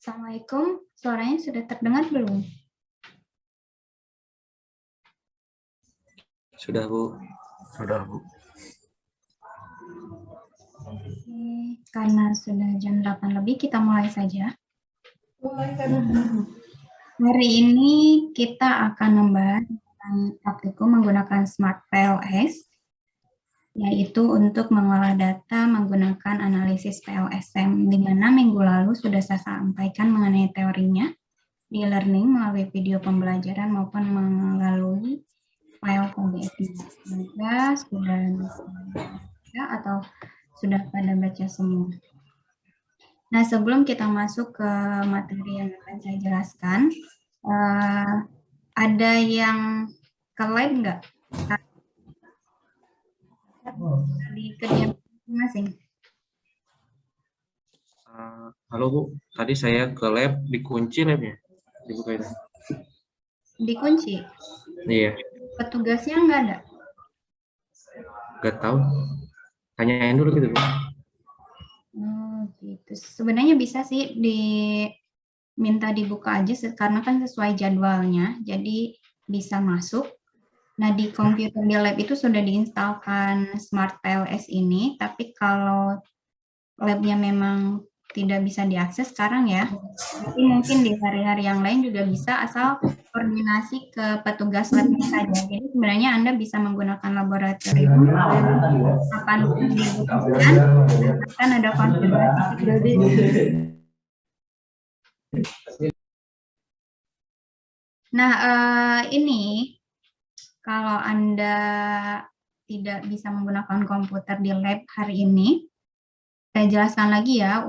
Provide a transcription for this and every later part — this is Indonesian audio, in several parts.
Assalamualaikum, suaranya sudah terdengar belum? Sudah, Bu. Sudah, Bu. Oke, karena sudah jam 8 lebih, kita mulai saja. Hari ini kita akan membahas tentang praktikum menggunakan Smart PLS, yaitu untuk mengolah data menggunakan analisis PLSM, di mana minggu lalu sudah saya sampaikan mengenai teorinya di e-learning melalui video pembelajaran maupun melalui file PDF. Semoga sudah bisa atau sudah pada baca semua. Nah, sebelum kita masuk ke materi yang akan saya jelaskan, ada yang ke live nggak? Di kerjaan masing-masing. Halo, Bu. Tadi saya ke lab, dikunci labnya. Dibuka itu. Dikunci? Iya. Petugasnya nggak ada? Nggak tahu. Tanyain dulu gitu, Bu. Oh, gitu. Sebenarnya bisa sih diminta dibuka aja karena kan sesuai jadwalnya, jadi bisa masuk. Nah, di komputer di lab itu sudah diinstalkan Smart PLS ini, tapi kalau labnya memang tidak bisa diakses sekarang ya, tapi mungkin di hari-hari yang lain juga bisa, asal koordinasi ke petugas labnya saja. Jadi sebenarnya Anda bisa menggunakan laboratorium kapan dibutuhkan, akan ada konfirmasi. Nah, ini kalau Anda tidak bisa menggunakan komputer di lab hari ini, saya jelaskan lagi ya,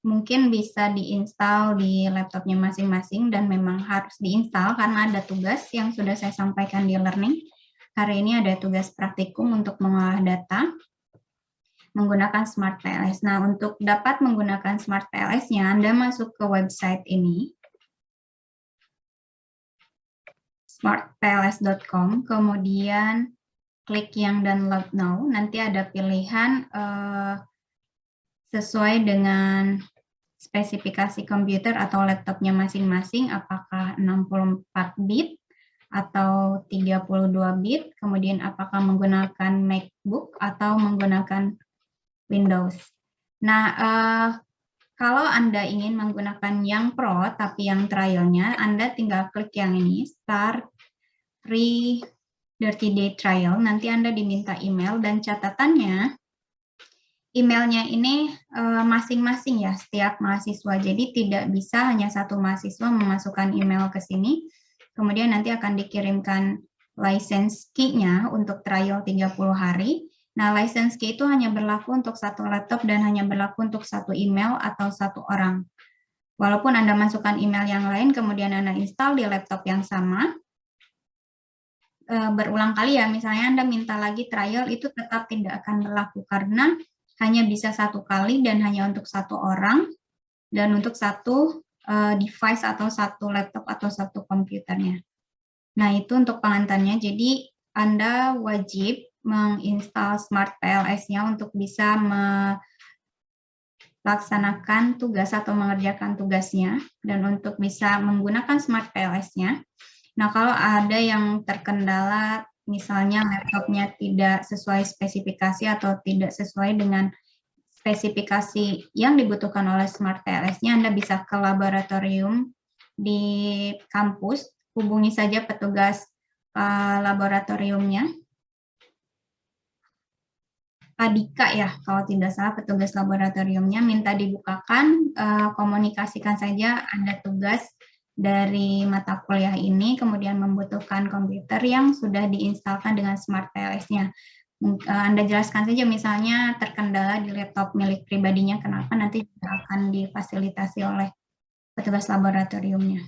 mungkin bisa diinstal di laptopnya masing-masing dan memang harus diinstal karena ada tugas yang sudah saya sampaikan di learning. Hari ini ada tugas praktikum untuk mengolah data menggunakan Smart PLS. Nah, untuk dapat menggunakan Smart PLS-nya, Anda masuk ke website ini, smartpls.com, kemudian klik yang download now, nanti ada pilihan sesuai dengan spesifikasi komputer atau laptopnya masing-masing, apakah 64 bit atau 32 bit, kemudian apakah menggunakan MacBook atau menggunakan Windows. Nah, kalau Anda ingin menggunakan yang Pro, tapi yang trialnya, Anda tinggal klik yang ini, Start Free 30 Day Trial. Nanti Anda diminta email, dan catatannya, emailnya ini masing-masing ya, setiap mahasiswa. Jadi tidak bisa hanya satu mahasiswa memasukkan email ke sini, kemudian nanti akan dikirimkan license key-nya untuk trial 30 hari. Nah, license key itu hanya berlaku untuk satu laptop dan hanya berlaku untuk satu email atau satu orang. Walaupun Anda masukkan email yang lain, kemudian Anda install di laptop yang sama, berulang kali ya, misalnya Anda minta lagi trial, itu tetap tidak akan berlaku karena hanya bisa satu kali dan hanya untuk satu orang dan untuk satu device atau satu laptop atau satu komputernya. Nah, itu untuk pengantarnya. Jadi Anda wajib menginstal Smart PLS-nya untuk bisa melaksanakan tugas atau mengerjakan tugasnya, dan untuk bisa menggunakan Smart PLS-nya. Nah, kalau ada yang terkendala, misalnya laptopnya tidak sesuai spesifikasi atau tidak sesuai dengan spesifikasi yang dibutuhkan oleh Smart PLS-nya, Anda bisa ke laboratorium di kampus, hubungi saja petugas laboratoriumnya, Pak Dika ya, kalau tidak salah petugas laboratoriumnya, minta dibukakan, komunikasikan saja ada tugas dari mata kuliah ini, kemudian membutuhkan komputer yang sudah diinstalkan dengan Smart PLS-nya. Anda jelaskan saja misalnya terkendala di laptop milik pribadinya, kenapa, nanti akan difasilitasi oleh petugas laboratoriumnya.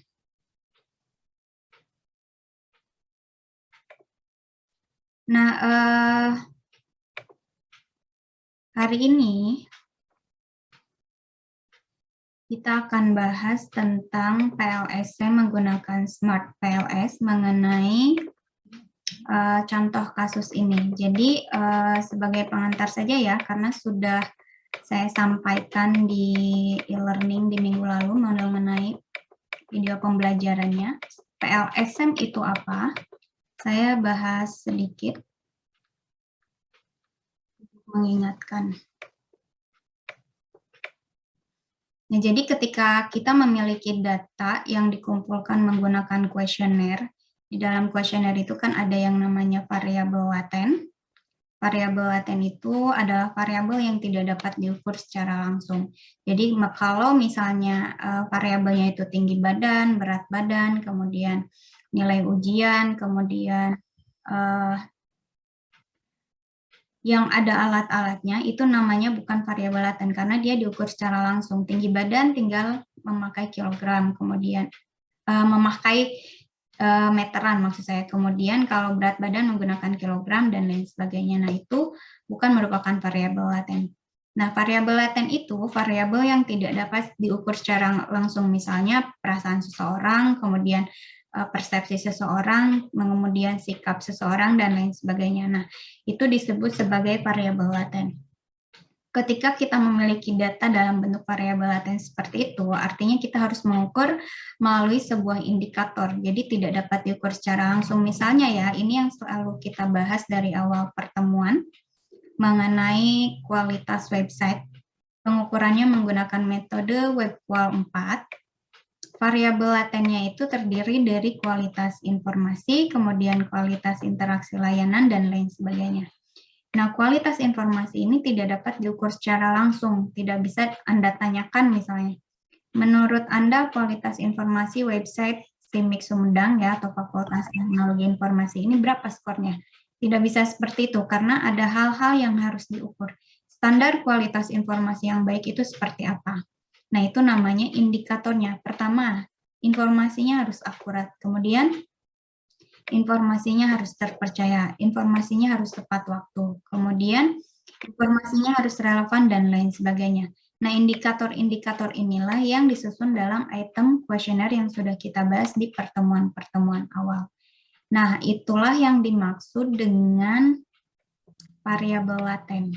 Nah, hari ini kita akan bahas tentang PLS menggunakan Smart PLS mengenai contoh kasus ini. Jadi sebagai pengantar saja ya, karena sudah saya sampaikan di e-learning di minggu lalu mengenai video pembelajarannya. PLSM itu apa? Saya bahas sedikit mengingatkan. Nah, jadi ketika kita memiliki data yang dikumpulkan menggunakan kuesioner, di dalam kuesioner itu kan ada yang namanya variabel laten. Variabel laten itu adalah variabel yang tidak dapat diukur secara langsung. Jadi kalau misalnya variabelnya itu tinggi badan, berat badan, kemudian nilai ujian, kemudian yang ada alat-alatnya, itu namanya bukan variabel laten karena dia diukur secara langsung. Tinggi badan tinggal memakai kilogram, kemudian memakai meteran maksud saya. Kemudian kalau berat badan menggunakan kilogram dan lain sebagainya. Nah, itu bukan merupakan variabel laten. Nah, variabel laten itu variabel yang tidak dapat diukur secara langsung, misalnya perasaan seseorang, kemudian persepsi seseorang, kemudian sikap seseorang, dan lain sebagainya. Nah, itu disebut sebagai variabel laten. Ketika kita memiliki data dalam bentuk variabel laten seperti itu, artinya kita harus mengukur melalui sebuah indikator. Jadi tidak dapat diukur secara langsung. Misalnya ya, ini yang selalu kita bahas dari awal pertemuan mengenai kualitas website. Pengukurannya menggunakan metode WebQual 4. Variabel latennya itu terdiri dari kualitas informasi, kemudian kualitas interaksi layanan, dan lain sebagainya. Nah, kualitas informasi ini tidak dapat diukur secara langsung, tidak bisa Anda tanyakan misalnya. Menurut Anda, kualitas informasi website STIMIK Sumedang ya, atau Fakultas Teknologi Informasi ini berapa skornya? Tidak bisa seperti itu, karena ada hal-hal yang harus diukur. Standar kualitas informasi yang baik itu seperti apa? Nah, itu namanya indikatornya. Pertama, informasinya harus akurat. Kemudian, informasinya harus terpercaya. Informasinya harus tepat waktu. Kemudian, informasinya harus relevan dan lain sebagainya. Nah, indikator-indikator inilah yang disusun dalam item kuesioner yang sudah kita bahas di pertemuan-pertemuan awal. Nah, itulah yang dimaksud dengan variabel laten.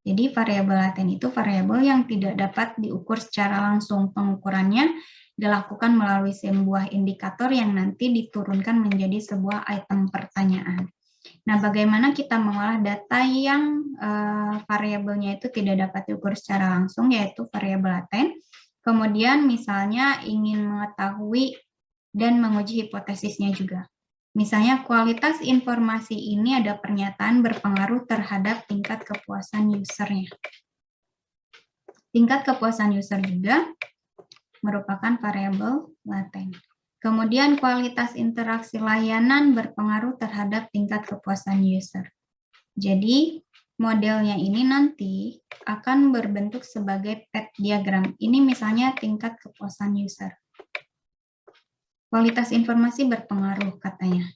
Jadi variabel laten itu variabel yang tidak dapat diukur secara langsung. Pengukurannya dilakukan melalui sebuah indikator yang nanti diturunkan menjadi sebuah item pertanyaan. Nah, bagaimana kita mengolah data yang variabelnya itu tidak dapat diukur secara langsung, yaitu variabel laten. Kemudian misalnya ingin mengetahui dan menguji hipotesisnya juga. Misalnya kualitas informasi ini ada pernyataan berpengaruh terhadap tingkat kepuasan usernya. Tingkat kepuasan user juga merupakan variabel laten. Kemudian kualitas interaksi layanan berpengaruh terhadap tingkat kepuasan user. Jadi modelnya ini nanti akan berbentuk sebagai PET diagram. Ini misalnya tingkat kepuasan user. Kualitas informasi berpengaruh katanya.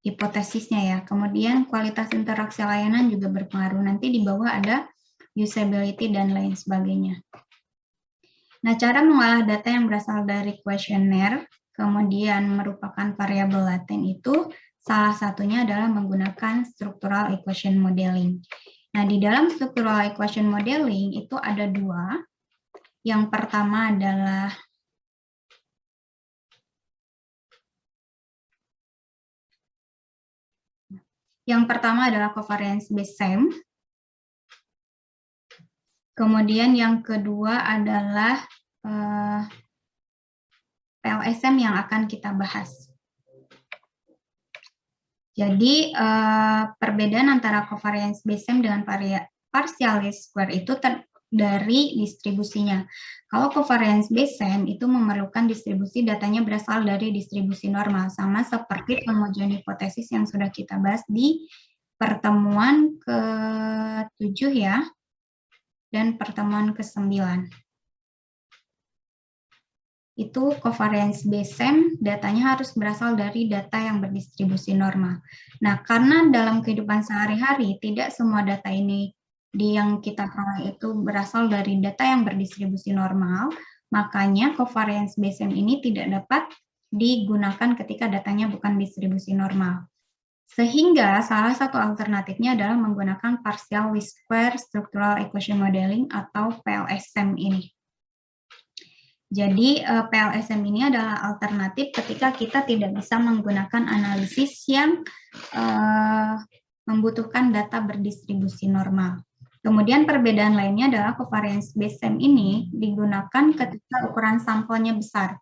Hipotesisnya ya. Kemudian kualitas interaksi layanan juga berpengaruh. Nanti di bawah ada usability dan lain sebagainya. Nah, cara mengolah data yang berasal dari kuesioner kemudian merupakan variabel laten itu salah satunya adalah menggunakan structural equation modeling. Nah, di dalam structural equation modeling itu ada dua. Yang pertama adalah covariance based sum. Kemudian yang kedua adalah PLSM yang akan kita bahas. Jadi perbedaan antara covariance based sum dengan partial least square itu dari distribusinya. Kalau covariance based sum itu memerlukan distribusi datanya berasal dari distribusi normal, sama seperti pengujian hipotesis yang sudah kita bahas di pertemuan ke-7 ya, dan pertemuan ke-9. Itu covariance based sum, datanya harus berasal dari data yang berdistribusi normal. Nah, karena dalam kehidupan sehari-hari tidak semua data ini yang kita peroleh itu berasal dari data yang berdistribusi normal, makanya covariance based sum ini tidak dapat digunakan ketika datanya bukan distribusi normal. Sehingga salah satu alternatifnya adalah menggunakan partial least square structural equation modeling atau PLSM ini. Jadi PLSM ini adalah alternatif ketika kita tidak bisa menggunakan analisis yang membutuhkan data berdistribusi normal. Kemudian perbedaan lainnya adalah covariance based SEM ini digunakan ketika ukuran sampelnya besar.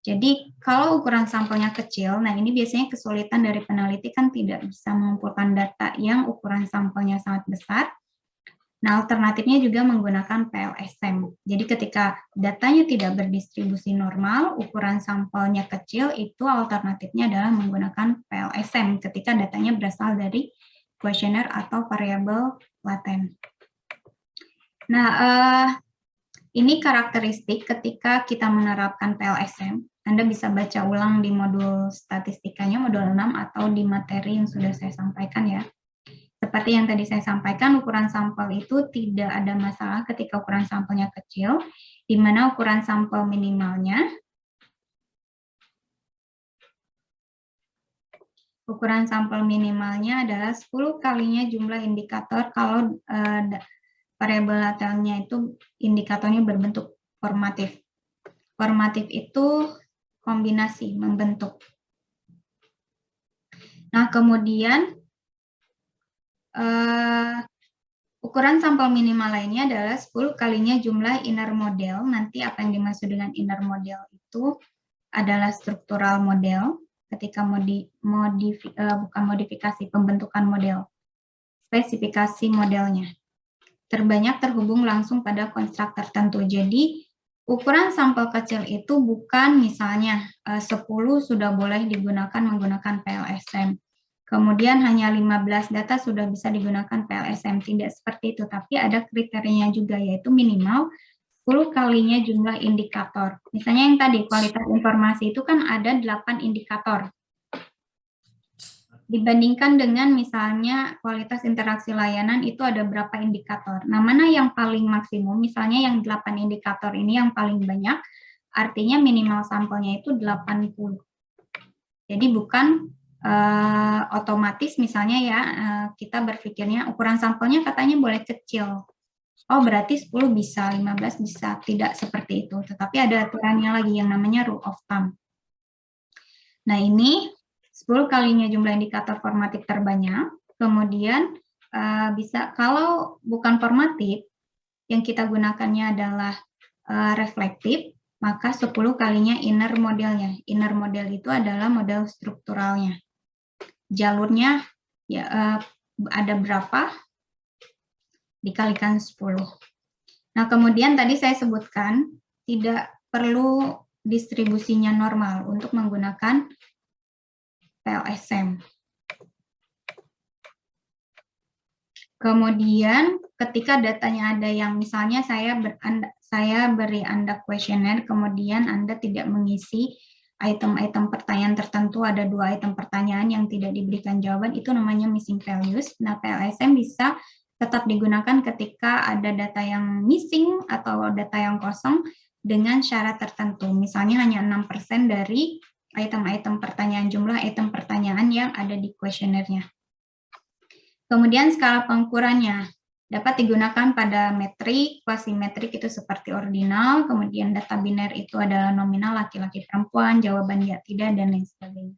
Jadi kalau ukuran sampelnya kecil, nah ini biasanya kesulitan dari peneliti kan tidak bisa mengumpulkan data yang ukuran sampelnya sangat besar. Nah, alternatifnya juga menggunakan PLSM. Jadi ketika datanya tidak berdistribusi normal, ukuran sampelnya kecil, itu alternatifnya adalah menggunakan PLSM ketika datanya berasal dari kuesioner atau variabel laten. Nah, ini karakteristik ketika kita menerapkan PLSM. Anda bisa baca ulang di modul statistikanya, modul 6, atau di materi yang sudah saya sampaikan ya. Seperti yang tadi saya sampaikan, ukuran sampel itu tidak ada masalah ketika ukuran sampelnya kecil, di mana ukuran sampel minimalnya adalah 10 kalinya jumlah indikator kalau variabel latennya itu indikatornya berbentuk formatif. Formatif itu kombinasi, membentuk. Nah, kemudian ukuran sampel minimal lainnya adalah 10 kalinya jumlah inner model. Nanti apa yang dimaksud dengan inner model itu adalah struktural model ketika bukan modifikasi, pembentukan model. Spesifikasi modelnya. Terbanyak terhubung langsung pada konstruk tertentu. Jadi, ukuran sampel kecil itu bukan misalnya 10 sudah boleh digunakan menggunakan PLSM. Kemudian hanya 15 data sudah bisa digunakan PLSM. Tidak seperti itu, tapi ada kriterianya juga, yaitu minimal 10 kalinya jumlah indikator. Misalnya yang tadi, kualitas informasi itu kan ada 8 indikator. Dibandingkan dengan misalnya kualitas interaksi layanan itu ada berapa indikator. Nah, mana yang paling maksimum? Misalnya yang 8 indikator ini yang paling banyak, artinya minimal sampelnya itu 80. Jadi bukan otomatis misalnya ya kita berpikirnya ukuran sampelnya katanya boleh kecil. Oh, berarti 10 bisa, 15 bisa. Tidak seperti itu. Tetapi ada aturannya lagi yang namanya rule of thumb. Nah, ini 10 kalinya jumlah indikator formatif terbanyak, kemudian bisa, kalau bukan formatif, yang kita gunakannya adalah reflektif, maka 10 kalinya inner modelnya. Inner model itu adalah model strukturalnya. Jalurnya ya, ada berapa, dikalikan 10. Nah, kemudian tadi saya sebutkan, tidak perlu distribusinya normal untuk menggunakan PLSM. Kemudian ketika datanya ada yang misalnya saya beri Anda kuesioner, kemudian Anda tidak mengisi item-item pertanyaan tertentu, ada 2 item pertanyaan yang tidak diberikan jawaban, itu namanya missing values. Nah, PLSM bisa tetap digunakan ketika ada data yang missing atau data yang kosong dengan syarat tertentu. Misalnya hanya 6% dari item-item pertanyaan, jumlah item pertanyaan yang ada di kuesionernya. Kemudian skala pengukurannya dapat digunakan pada metrik, quasi-metrik itu seperti ordinal, kemudian data biner itu adalah nominal laki-laki perempuan, jawaban ya tidak, dan lain sebagainya.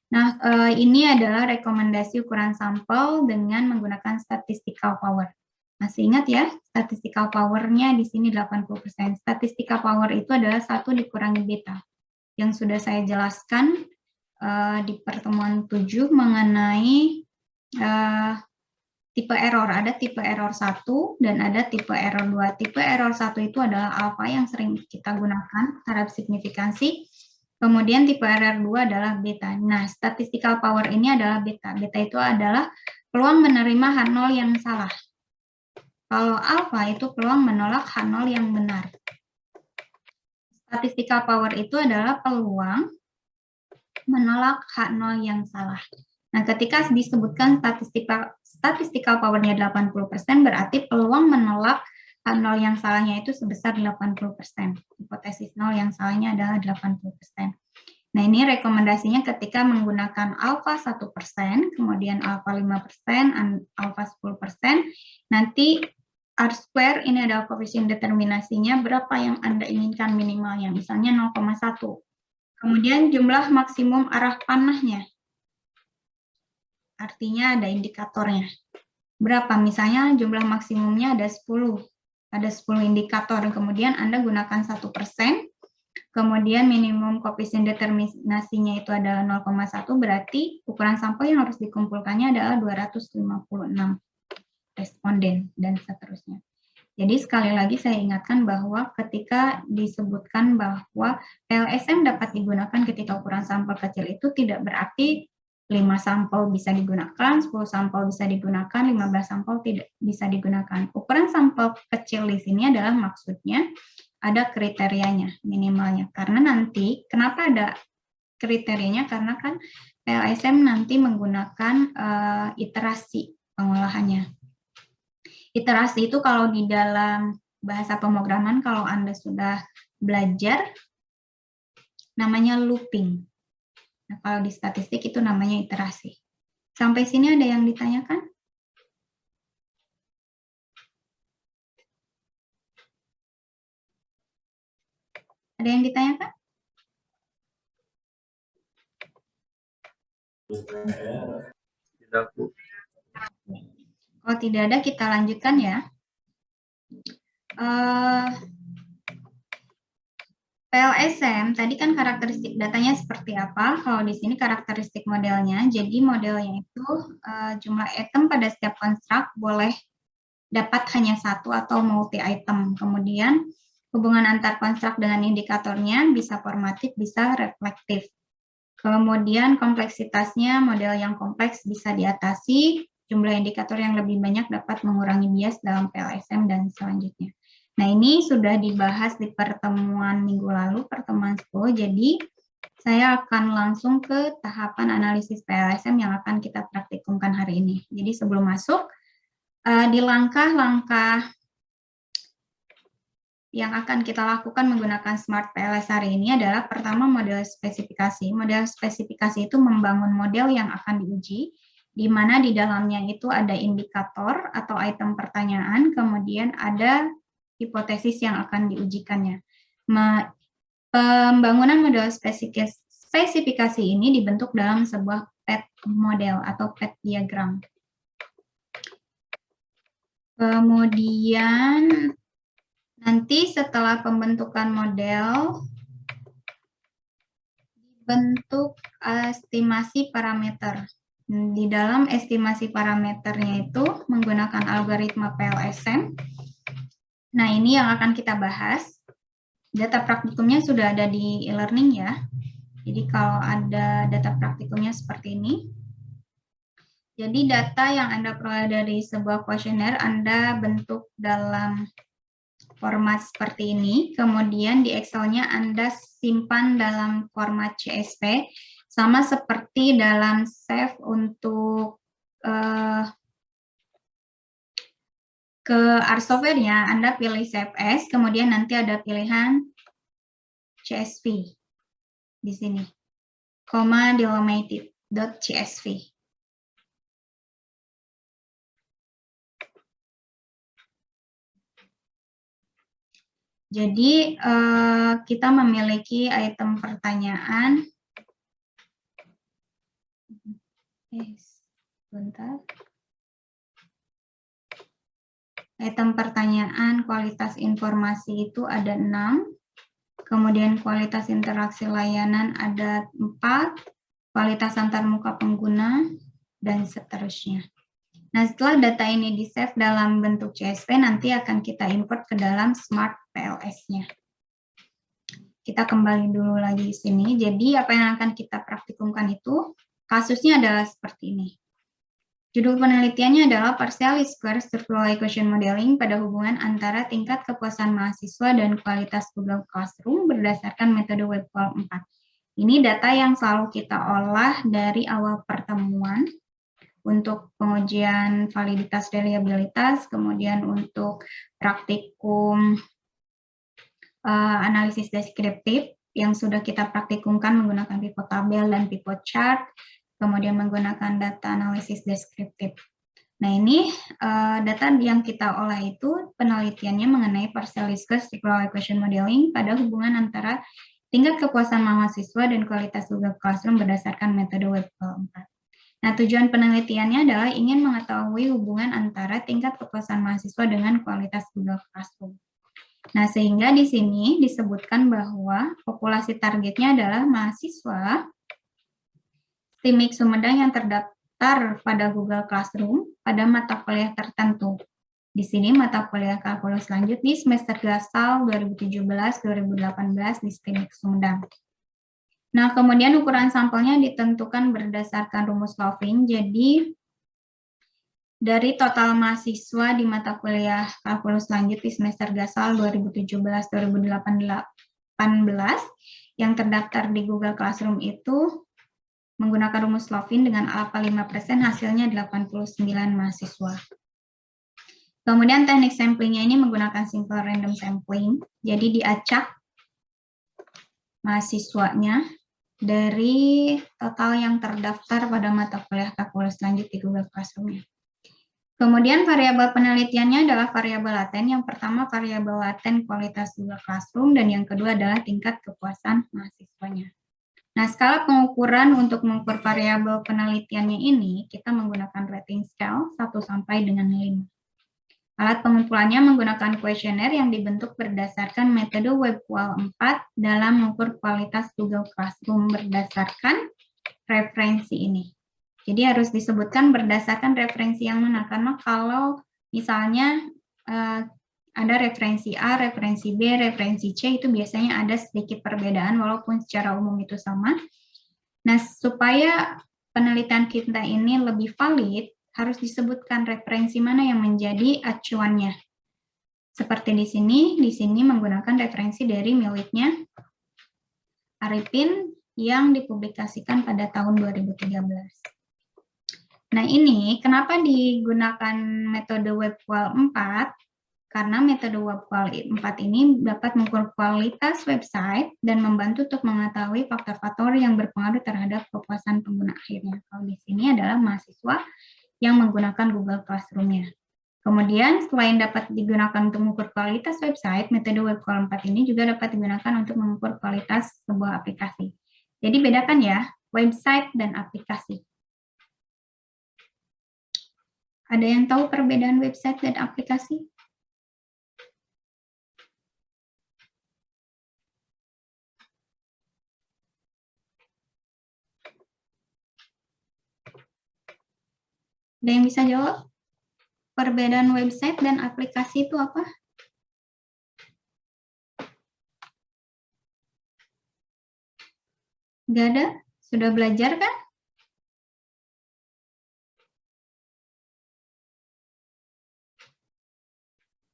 Nah, ini adalah rekomendasi ukuran sampel dengan menggunakan statistical power. Masih ingat ya, statistical power-nya di sini 80%. Statistical power itu adalah 1 dikurangi beta. Yang sudah saya jelaskan di pertemuan 7 mengenai tipe error. Ada tipe error 1 dan ada tipe error 2. Tipe error 1 itu adalah alfa yang sering kita gunakan terhadap signifikansi. Kemudian tipe error 2 adalah beta. Nah, statistical power ini adalah beta. Beta itu adalah peluang menerima H0 yang salah. Kalau alfa itu peluang menolak H0 yang benar. Statistical power itu adalah peluang menolak H0 yang salah. Nah, ketika disebutkan statistical power-nya 80%, berarti peluang menolak H0 yang salahnya itu sebesar 80%. Hipotesis 0 yang salahnya adalah 80%. Nah, ini rekomendasinya ketika menggunakan alfa 1%, kemudian alfa 5%, alfa 10%, nanti R-square ini adalah koefisien determinasinya, berapa yang Anda inginkan minimalnya, misalnya 0,1. Kemudian jumlah maksimum arah panahnya, artinya ada indikatornya. Berapa? Misalnya jumlah maksimumnya ada 10 indikator, kemudian Anda gunakan 1%, kemudian minimum koefisien determinasinya itu adalah 0,1, berarti ukuran sampel yang harus dikumpulkannya adalah 256 responden, dan seterusnya. Jadi sekali lagi saya ingatkan bahwa ketika disebutkan bahwa PLSM dapat digunakan ketika ukuran sampel kecil itu tidak berarti 5 sampel bisa digunakan, 10 sampel bisa digunakan, 15 sampel tidak bisa digunakan. Ukuran sampel kecil di sini adalah maksudnya ada kriterianya minimalnya. Karena nanti, kenapa ada kriterianya? Karena kan PLSM nanti menggunakan iterasi pengolahannya. Iterasi itu kalau di dalam bahasa pemrograman, kalau Anda sudah belajar, namanya looping. Nah, kalau di statistik itu namanya iterasi. Sampai sini ada yang ditanyakan? Ada yang ditanyakan? Tidak, Bu. Kalau tidak ada, kita lanjutkan ya. PLSM, tadi kan karakteristik datanya seperti apa? Kalau di sini karakteristik modelnya, jadi modelnya itu jumlah item pada setiap konstruk boleh dapat hanya satu atau multi item. Kemudian hubungan antar konstruk dengan indikatornya bisa formatif, bisa reflektif. Kemudian kompleksitasnya, model yang kompleks bisa diatasi, jumlah indikator yang lebih banyak dapat mengurangi bias dalam PLSM dan selanjutnya. Nah, ini sudah dibahas di pertemuan minggu lalu, pertemuan 10, jadi saya akan langsung ke tahapan analisis PLSM yang akan kita praktikumkan hari ini. Jadi sebelum masuk, di langkah-langkah yang akan kita lakukan menggunakan Smart PLS hari ini adalah pertama model spesifikasi. Model spesifikasi itu membangun model yang akan diuji, di mana di dalamnya itu ada indikator atau item pertanyaan, kemudian ada hipotesis yang akan diujikannya. Pembangunan model spesifikasi ini dibentuk dalam sebuah PET model atau PET diagram. Kemudian nanti setelah pembentukan model, dibentuk estimasi parameter. Di dalam estimasi parameternya itu menggunakan algoritma PLSM. Nah, ini yang akan kita bahas. Data praktikumnya sudah ada di e-learning ya. Jadi kalau ada data praktikumnya seperti ini. Jadi data yang Anda peroleh dari sebuah kuesioner Anda bentuk dalam format seperti ini, kemudian di Excel-nya Anda simpan dalam format CSV, sama seperti dalam save untuk ke R software-nya, Anda pilih save as, kemudian nanti ada pilihan CSV di sini, delimited.csv. Jadi kita memiliki item pertanyaan. Sebentar. Item pertanyaan kualitas informasi itu ada 6. Kemudian kualitas interaksi layanan ada 4. Kualitas antarmuka pengguna, dan seterusnya. Nah, setelah data ini di-save dalam bentuk CSV, nanti akan kita import ke dalam Smart PLS-nya. Kita kembali dulu lagi di sini. Jadi, apa yang akan kita praktikumkan itu, kasusnya adalah seperti ini. Judul penelitiannya adalah Partial Square Structural Equation Modeling pada hubungan antara tingkat kepuasan mahasiswa dan kualitas Google Classroom berdasarkan metode WebQual 4. Ini data yang selalu kita olah dari awal pertemuan, untuk pengujian validitas reliabilitas, kemudian untuk praktikum analisis deskriptif, yang sudah kita praktikumkan menggunakan pivot tabel dan pivot chart, kemudian menggunakan data analisis deskriptif. Nah, ini data yang kita olah itu penelitiannya mengenai partial discrete circular equation modeling pada hubungan antara tingkat kepuasan mahasiswa dan kualitas Google Classroom berdasarkan metode WebQual 4. Nah, tujuan penelitiannya adalah ingin mengetahui hubungan antara tingkat kepuasan mahasiswa dengan kualitas Google Classroom. Nah, sehingga di sini disebutkan bahwa populasi targetnya adalah mahasiswa STIMIK Sumedang yang terdaftar pada Google Classroom pada mata kuliah tertentu. Di sini mata kuliah kalkulus lanjut di semester gasal 2017-2018 di STIMIK Sumedang. Nah, kemudian ukuran sampelnya ditentukan berdasarkan rumus Loving. Jadi, dari total mahasiswa di mata kuliah kalkulus lanjut di semester gasal 2017-2018 yang terdaftar di Google Classroom itu menggunakan rumus Loving dengan alpha 5%, hasilnya 89 mahasiswa. Kemudian teknik samplingnya ini menggunakan simple random sampling. Jadi diacak mahasiswanya dari total yang terdaftar pada mata kuliah kalkulus lanjut di Google Classroom. Kemudian variabel penelitiannya adalah variabel laten. Yang pertama variabel laten kualitas Google Classroom dan yang kedua adalah tingkat kepuasan mahasiswanya. Nah, skala pengukuran untuk mengukur variabel penelitiannya ini kita menggunakan rating scale 1 sampai dengan 5. Alat pengumpulannya menggunakan kuesioner yang dibentuk berdasarkan metode WebQual 4 dalam mengukur kualitas Google Classroom berdasarkan referensi ini. Jadi harus disebutkan berdasarkan referensi yang mana, karena kalau misalnya ada referensi A, referensi B, referensi C, itu biasanya ada sedikit perbedaan walaupun secara umum itu sama. Nah, supaya penelitian kita ini lebih valid, harus disebutkan referensi mana yang menjadi acuannya. Seperti di sini menggunakan referensi dari miliknya Arifin yang dipublikasikan pada tahun 2013. Nah, ini kenapa digunakan metode WebQual 4? Karena metode WebQual 4 ini dapat mengukur kualitas website dan membantu untuk mengetahui faktor-faktor yang berpengaruh terhadap kepuasan pengguna akhirnya. Kalau di sini adalah mahasiswa yang menggunakan Google Classroom-nya. Kemudian, selain dapat digunakan untuk mengukur kualitas website, metode WebQual 4 ini juga dapat digunakan untuk mengukur kualitas sebuah aplikasi. Jadi, bedakan ya, website dan aplikasi. Ada yang tahu perbedaan website dan aplikasi? Ada yang bisa jawab? Perbedaan website dan aplikasi itu apa? Nggak ada? Sudah belajar kan?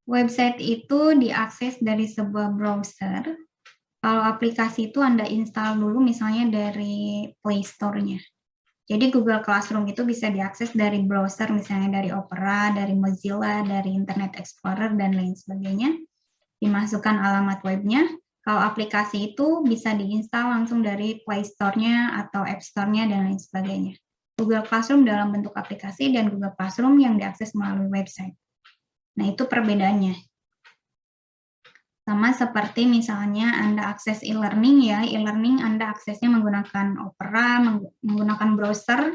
Website itu diakses dari sebuah browser. Kalau aplikasi itu Anda install dulu misalnya dari Play Store-nya. Jadi Google Classroom itu bisa diakses dari browser, misalnya dari Opera, dari Mozilla, dari Internet Explorer, dan lain sebagainya. Dimasukkan alamat webnya. Kalau aplikasi itu bisa diinstal langsung dari Play Store-nya atau App Store-nya, dan lain sebagainya. Google Classroom dalam bentuk aplikasi dan Google Classroom yang diakses melalui website. Nah, itu perbedaannya. Sama seperti misalnya Anda akses e-learning ya, e-learning Anda aksesnya menggunakan Opera, menggunakan browser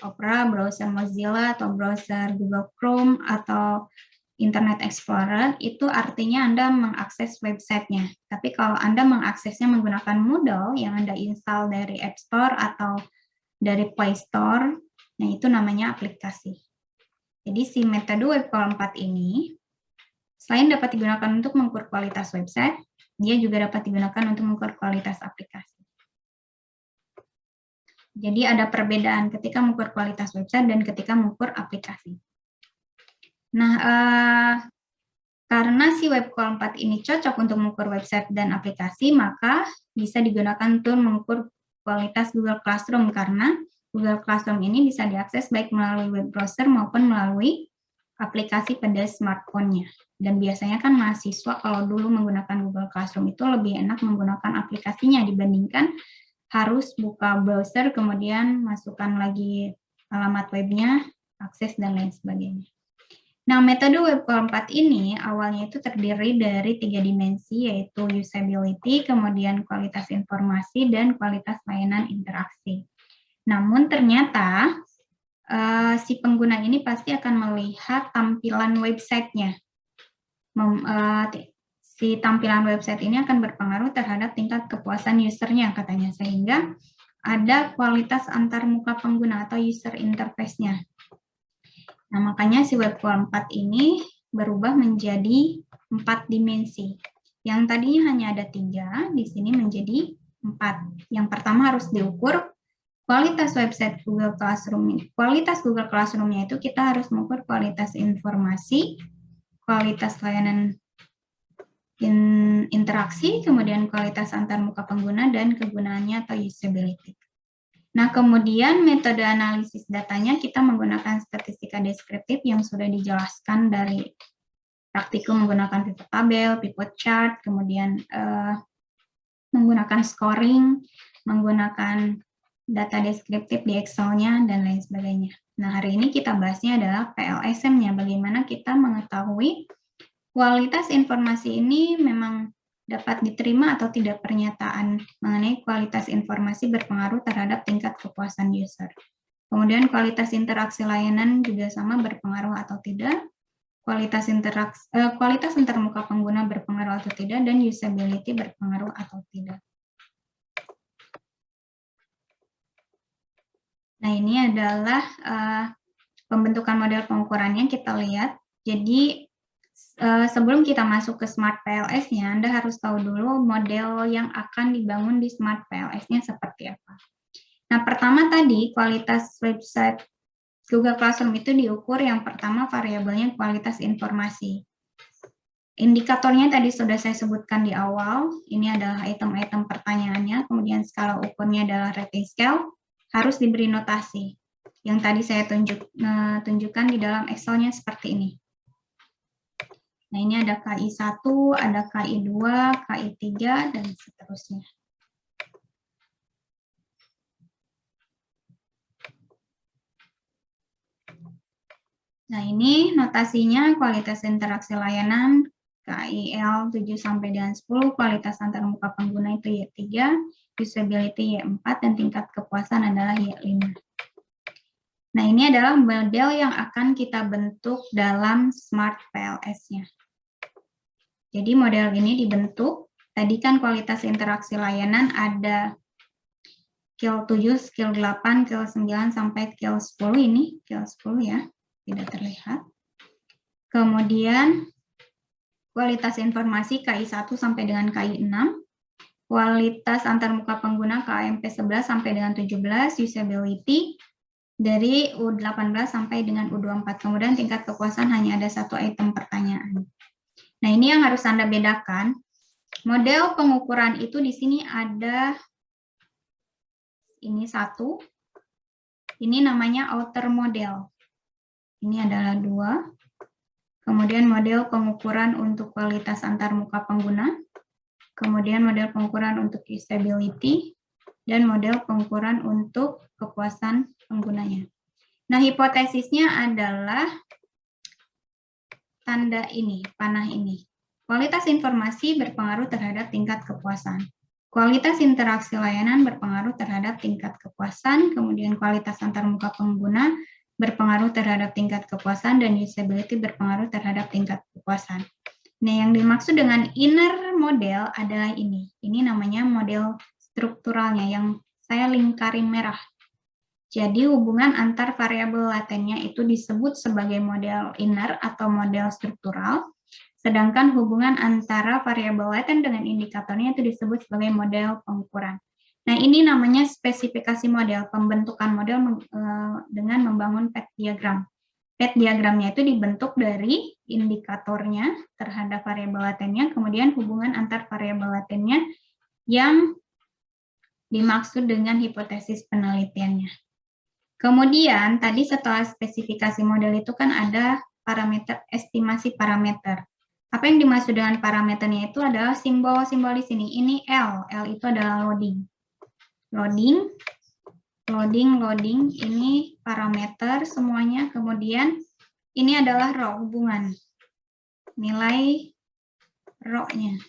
Opera, browser Mozilla, atau browser Google Chrome, atau Internet Explorer, itu artinya Anda mengakses websitenya. Tapi kalau Anda mengaksesnya menggunakan Moodle yang Anda install dari App Store atau dari Play Store, nah itu namanya aplikasi. Jadi si metode WebQual 4 ini, selain dapat digunakan untuk mengukur kualitas website, dia juga dapat digunakan untuk mengukur kualitas aplikasi. Jadi ada perbedaan ketika mengukur kualitas website dan ketika mengukur aplikasi. Nah, karena si WebQual 4 ini cocok untuk mengukur website dan aplikasi, maka bisa digunakan untuk mengukur kualitas Google Classroom, karena Google Classroom ini bisa diakses baik melalui web browser maupun melalui aplikasi pada smartphone-nya. Dan biasanya kan mahasiswa kalau dulu menggunakan Google Classroom itu lebih enak menggunakan aplikasinya dibandingkan harus buka browser, kemudian masukkan lagi alamat webnya, akses, dan lain sebagainya. Nah, metode Web 4 ini awalnya itu terdiri dari 3 dimensi, yaitu usability, kemudian kualitas informasi, dan kualitas layanan interaksi. Namun ternyata si pengguna ini pasti akan melihat tampilan websitenya. Si tampilan website ini akan berpengaruh terhadap tingkat kepuasan usernya katanya, sehingga ada kualitas antarmuka pengguna atau user interface-nya. Nah, makanya si Web 4 ini berubah menjadi 4 dimensi. Yang tadinya hanya ada 3, di sini menjadi 4. Yang pertama harus diukur kualitas website Google Classroom. Kualitas Google Classroom-nya itu kita harus mengukur kualitas informasi, kualitas layanan interaksi, kemudian kualitas antarmuka pengguna, dan kegunaannya atau usability. Nah, kemudian metode analisis datanya kita menggunakan statistika deskriptif yang sudah dijelaskan dari praktikum menggunakan pivot tabel, pivot chart, kemudian menggunakan scoring, menggunakan data deskriptif di Excel-nya, dan lain sebagainya. Nah, hari ini kita bahasnya adalah PLSM-nya, bagaimana kita mengetahui kualitas informasi ini memang dapat diterima atau tidak. Pernyataan mengenai kualitas informasi berpengaruh terhadap tingkat kepuasan user. Kemudian kualitas interaksi layanan juga sama berpengaruh atau tidak. Kualitas antarmuka pengguna berpengaruh atau tidak, dan usability berpengaruh atau tidak. Nah, ini adalah pembentukan model pengukurannya, kita lihat. Jadi, sebelum kita masuk ke Smart PLS-nya, Anda harus tahu dulu model yang akan dibangun di Smart PLS-nya seperti apa. Nah, pertama tadi, kualitas website Google Classroom itu diukur, yang pertama variabelnya kualitas informasi. Indikatornya tadi sudah saya sebutkan di awal, ini adalah item-item pertanyaannya, kemudian skala ukurnya adalah rating scale, harus diberi notasi. Yang tadi saya tunjukkan di dalam Excel-nya seperti ini. Nah, ini ada KI1, ada KI2, KI3, dan seterusnya. Nah, ini notasinya kualitas interaksi layanan, KIL 7 sampai dengan 10, kualitas antarmuka pengguna itu Y3, usability Y4, dan tingkat kepuasan adalah Y5. Nah, ini adalah model yang akan kita bentuk dalam Smart PLS-nya. Jadi model ini dibentuk, tadi kan kualitas interaksi layanan ada skill 7, skill 8, skill 9, sampai skill 10 ini, skill 10 ya, tidak terlihat. Kemudian kualitas informasi KI1 sampai dengan KI6, kualitas antarmuka pengguna KMP 11 sampai dengan 17, usability dari U18 sampai dengan U24. Kemudian tingkat kepuasan hanya ada satu item pertanyaan. Nah, ini yang harus Anda bedakan. Model pengukuran itu di sini ada ini satu. Ini namanya outer model. Ini adalah 2. Kemudian model pengukuran untuk kualitas antarmuka pengguna. Kemudian model pengukuran untuk usability, dan model pengukuran untuk kepuasan penggunanya. Nah, hipotesisnya adalah tanda ini, panah ini. Kualitas informasi berpengaruh terhadap tingkat kepuasan. Kualitas interaksi layanan berpengaruh terhadap tingkat kepuasan, kemudian kualitas antarmuka pengguna berpengaruh terhadap tingkat kepuasan, dan usability berpengaruh terhadap tingkat kepuasan. Nah, yang dimaksud dengan inner model adalah ini. Ini namanya model strukturalnya yang saya lingkarin merah. Jadi hubungan antar variabel latennya itu disebut sebagai model inner atau model struktural, sedangkan hubungan antara variabel laten dengan indikatornya itu disebut sebagai model pengukuran. Nah, ini namanya spesifikasi model, pembentukan model dengan membangun path diagram. Path diagramnya itu dibentuk dari indikatornya terhadap variabel latennya, kemudian hubungan antar variabel latennya yang dimaksud dengan hipotesis penelitiannya. Kemudian tadi setelah spesifikasi model itu kan ada parameter, estimasi parameter. Apa yang dimaksud dengan parameternya itu adalah simbol-simbol di sini. Ini L. L itu adalah loading. Loading. Ini parameter semuanya. Kemudian ini adalah row, hubungan. Nilai row-nya.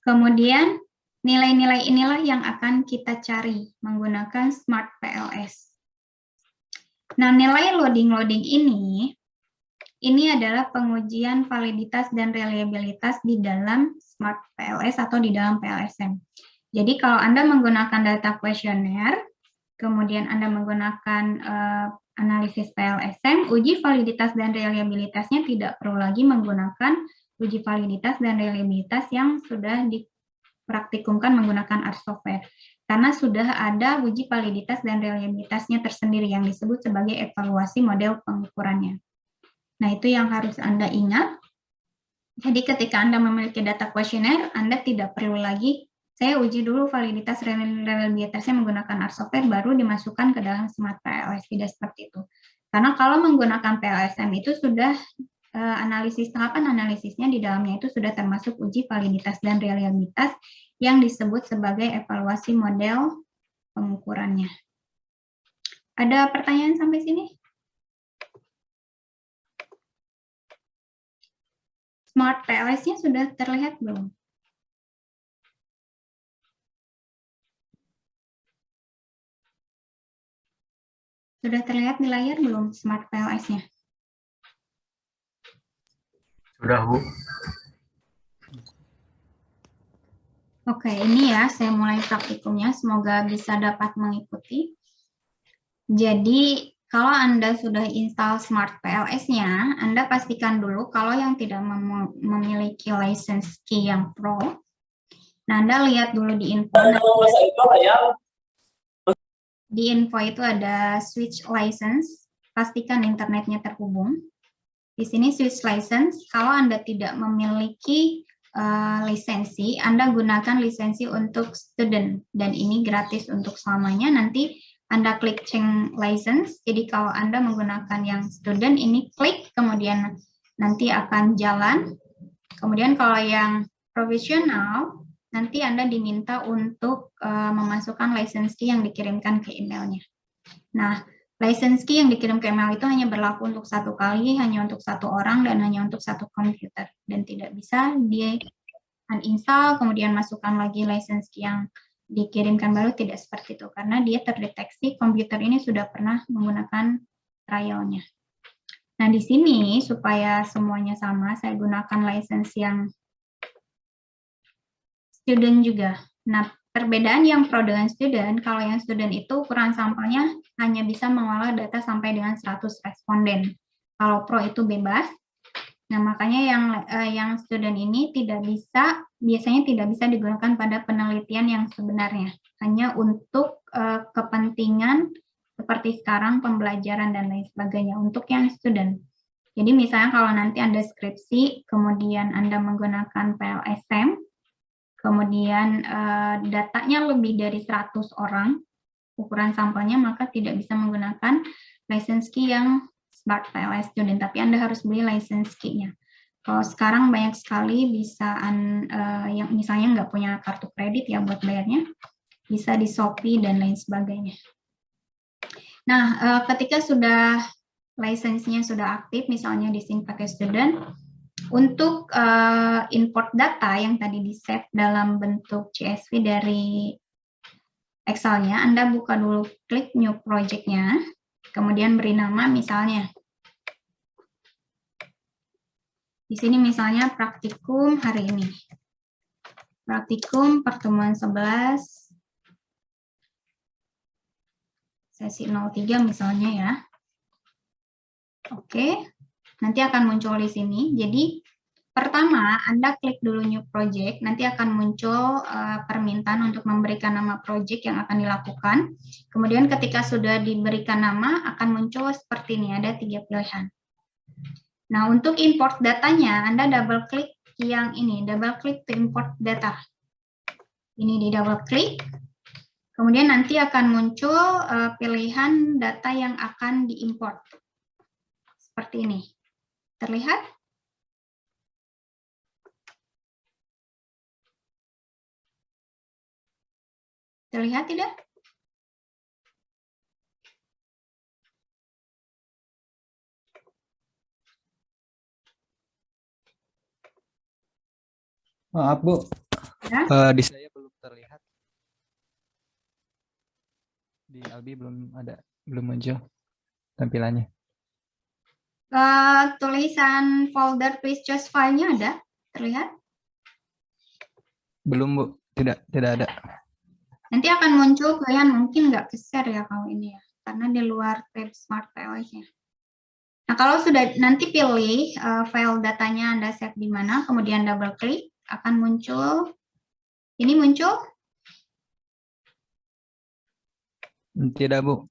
Kemudian nilai-nilai inilah yang akan kita cari menggunakan Smart PLS. Nah, nilai loading ini adalah pengujian validitas dan reliabilitas di dalam Smart PLS atau di dalam PLSM. Jadi kalau Anda menggunakan data kuesioner, kemudian Anda menggunakan analisis PLSM, uji validitas dan reliabilitasnya tidak perlu lagi menggunakan uji validitas dan reliabilitas yang sudah dipraktikumkan menggunakan R software. Karena sudah ada uji validitas dan reliabilitasnya tersendiri yang disebut sebagai evaluasi model pengukurannya. Nah, itu yang harus Anda ingat. Jadi ketika Anda memiliki data kuesioner, Anda tidak perlu lagi, saya uji dulu validitas reliabilitasnya menggunakan R software, baru dimasukkan ke dalam Smart PLS. Tidak seperti itu. Karena kalau menggunakan PLSM itu sudah tahapan analisisnya di dalamnya itu sudah termasuk uji validitas dan reliabilitas yang disebut sebagai evaluasi model pengukurannya. Ada pertanyaan sampai sini? Smart PLS-nya sudah terlihat belum? Sudah terlihat di layar belum Smart PLS-nya? Sudah, Bu. Oke, ini ya, saya mulai praktikumnya. Semoga bisa dapat mengikuti. Jadi, kalau Anda sudah install Smart PLS-nya, Anda pastikan dulu kalau yang tidak memiliki license key yang Pro. Nah, Anda lihat dulu di info. Di info itu ada switch license. Pastikan internetnya terhubung. Di sini switch license, kalau Anda tidak memiliki lisensi, Anda gunakan lisensi untuk student, dan ini gratis untuk selamanya. Nanti Anda klik change license, jadi kalau Anda menggunakan yang student, ini klik, kemudian nanti akan jalan. Kemudian kalau yang profesional, nanti Anda diminta untuk memasukkan license key yang dikirimkan ke emailnya. Nah, license key yang dikirim ke email itu hanya berlaku untuk satu kali, hanya untuk satu orang, dan hanya untuk satu komputer. Dan tidak bisa di-uninstall, kemudian masukkan lagi license key yang dikirimkan baru, tidak seperti itu. Karena dia terdeteksi komputer ini sudah pernah menggunakan trialnya. Nah, di sini supaya semuanya sama, saya gunakan license yang student juga. Nah, perbedaan yang pro dengan student, kalau yang student itu ukuran sampelnya hanya bisa mengolah data sampai dengan 100 responden. Kalau pro itu bebas. Nah, makanya yang student ini biasanya tidak bisa digunakan pada penelitian yang sebenarnya. Hanya untuk kepentingan seperti sekarang pembelajaran dan lain sebagainya untuk yang student. Jadi misalnya kalau nanti Anda skripsi, kemudian Anda menggunakan PLSM, kemudian datanya lebih dari 100 orang, ukuran sampelnya, maka tidak bisa menggunakan license key yang Smart PLS Student, tapi Anda harus beli license key-nya. Kalau sekarang banyak sekali bisa yang misalnya nggak punya kartu kredit ya buat bayarnya, bisa di Shopee dan lain sebagainya. Nah, ketika sudah license-nya sudah aktif, misalnya di sini pakai student, untuk import data yang tadi di-save dalam bentuk CSV dari Excel-nya, Anda buka dulu, klik New Project-nya, kemudian beri nama misalnya. Di sini misalnya praktikum hari ini. Praktikum pertemuan 11, sesi 03 misalnya ya. Oke, nanti akan muncul di sini. Jadi pertama, Anda klik dulu New Project, nanti akan muncul permintaan untuk memberikan nama project yang akan dilakukan. Kemudian ketika sudah diberikan nama, akan muncul seperti ini, ada 3 pilihan. Nah, untuk import datanya, Anda double klik yang ini, double klik to import data. Ini di double klik, kemudian nanti akan muncul pilihan data yang akan diimport. seperti ini. Terlihat? Terlihat tidak? Maaf Bu, Ya. di saya belum terlihat. Di Albi belum muncul tampilannya. Tulisan folder please choose file-nya ada? Terlihat? Belum Bu, tidak ada. Nanti akan muncul, kalian mungkin nggak ke-share ya kalau ini ya, karena di luar tab Smart PLS-nya. Nah, kalau sudah nanti pilih file datanya Anda save di mana, kemudian double klik, akan muncul, ini muncul? Tidak Bu.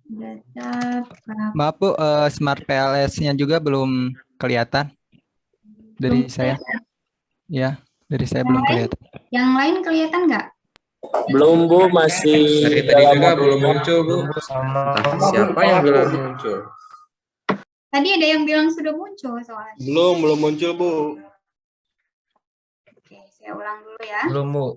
Data Maaf Bu, Smart PLS-nya juga belum kelihatan dari saya. Ya, dari saya belum kelihatan. Yang lain kelihatan nggak? Belum Bu, masih Tadi dalam juga mode belum muncul, Bu. sama Entah siapa yang bilang muncul. Tadi ada yang bilang sudah muncul soalnya. belum muncul Bu. Oke, saya ulang dulu ya. Belum Bu.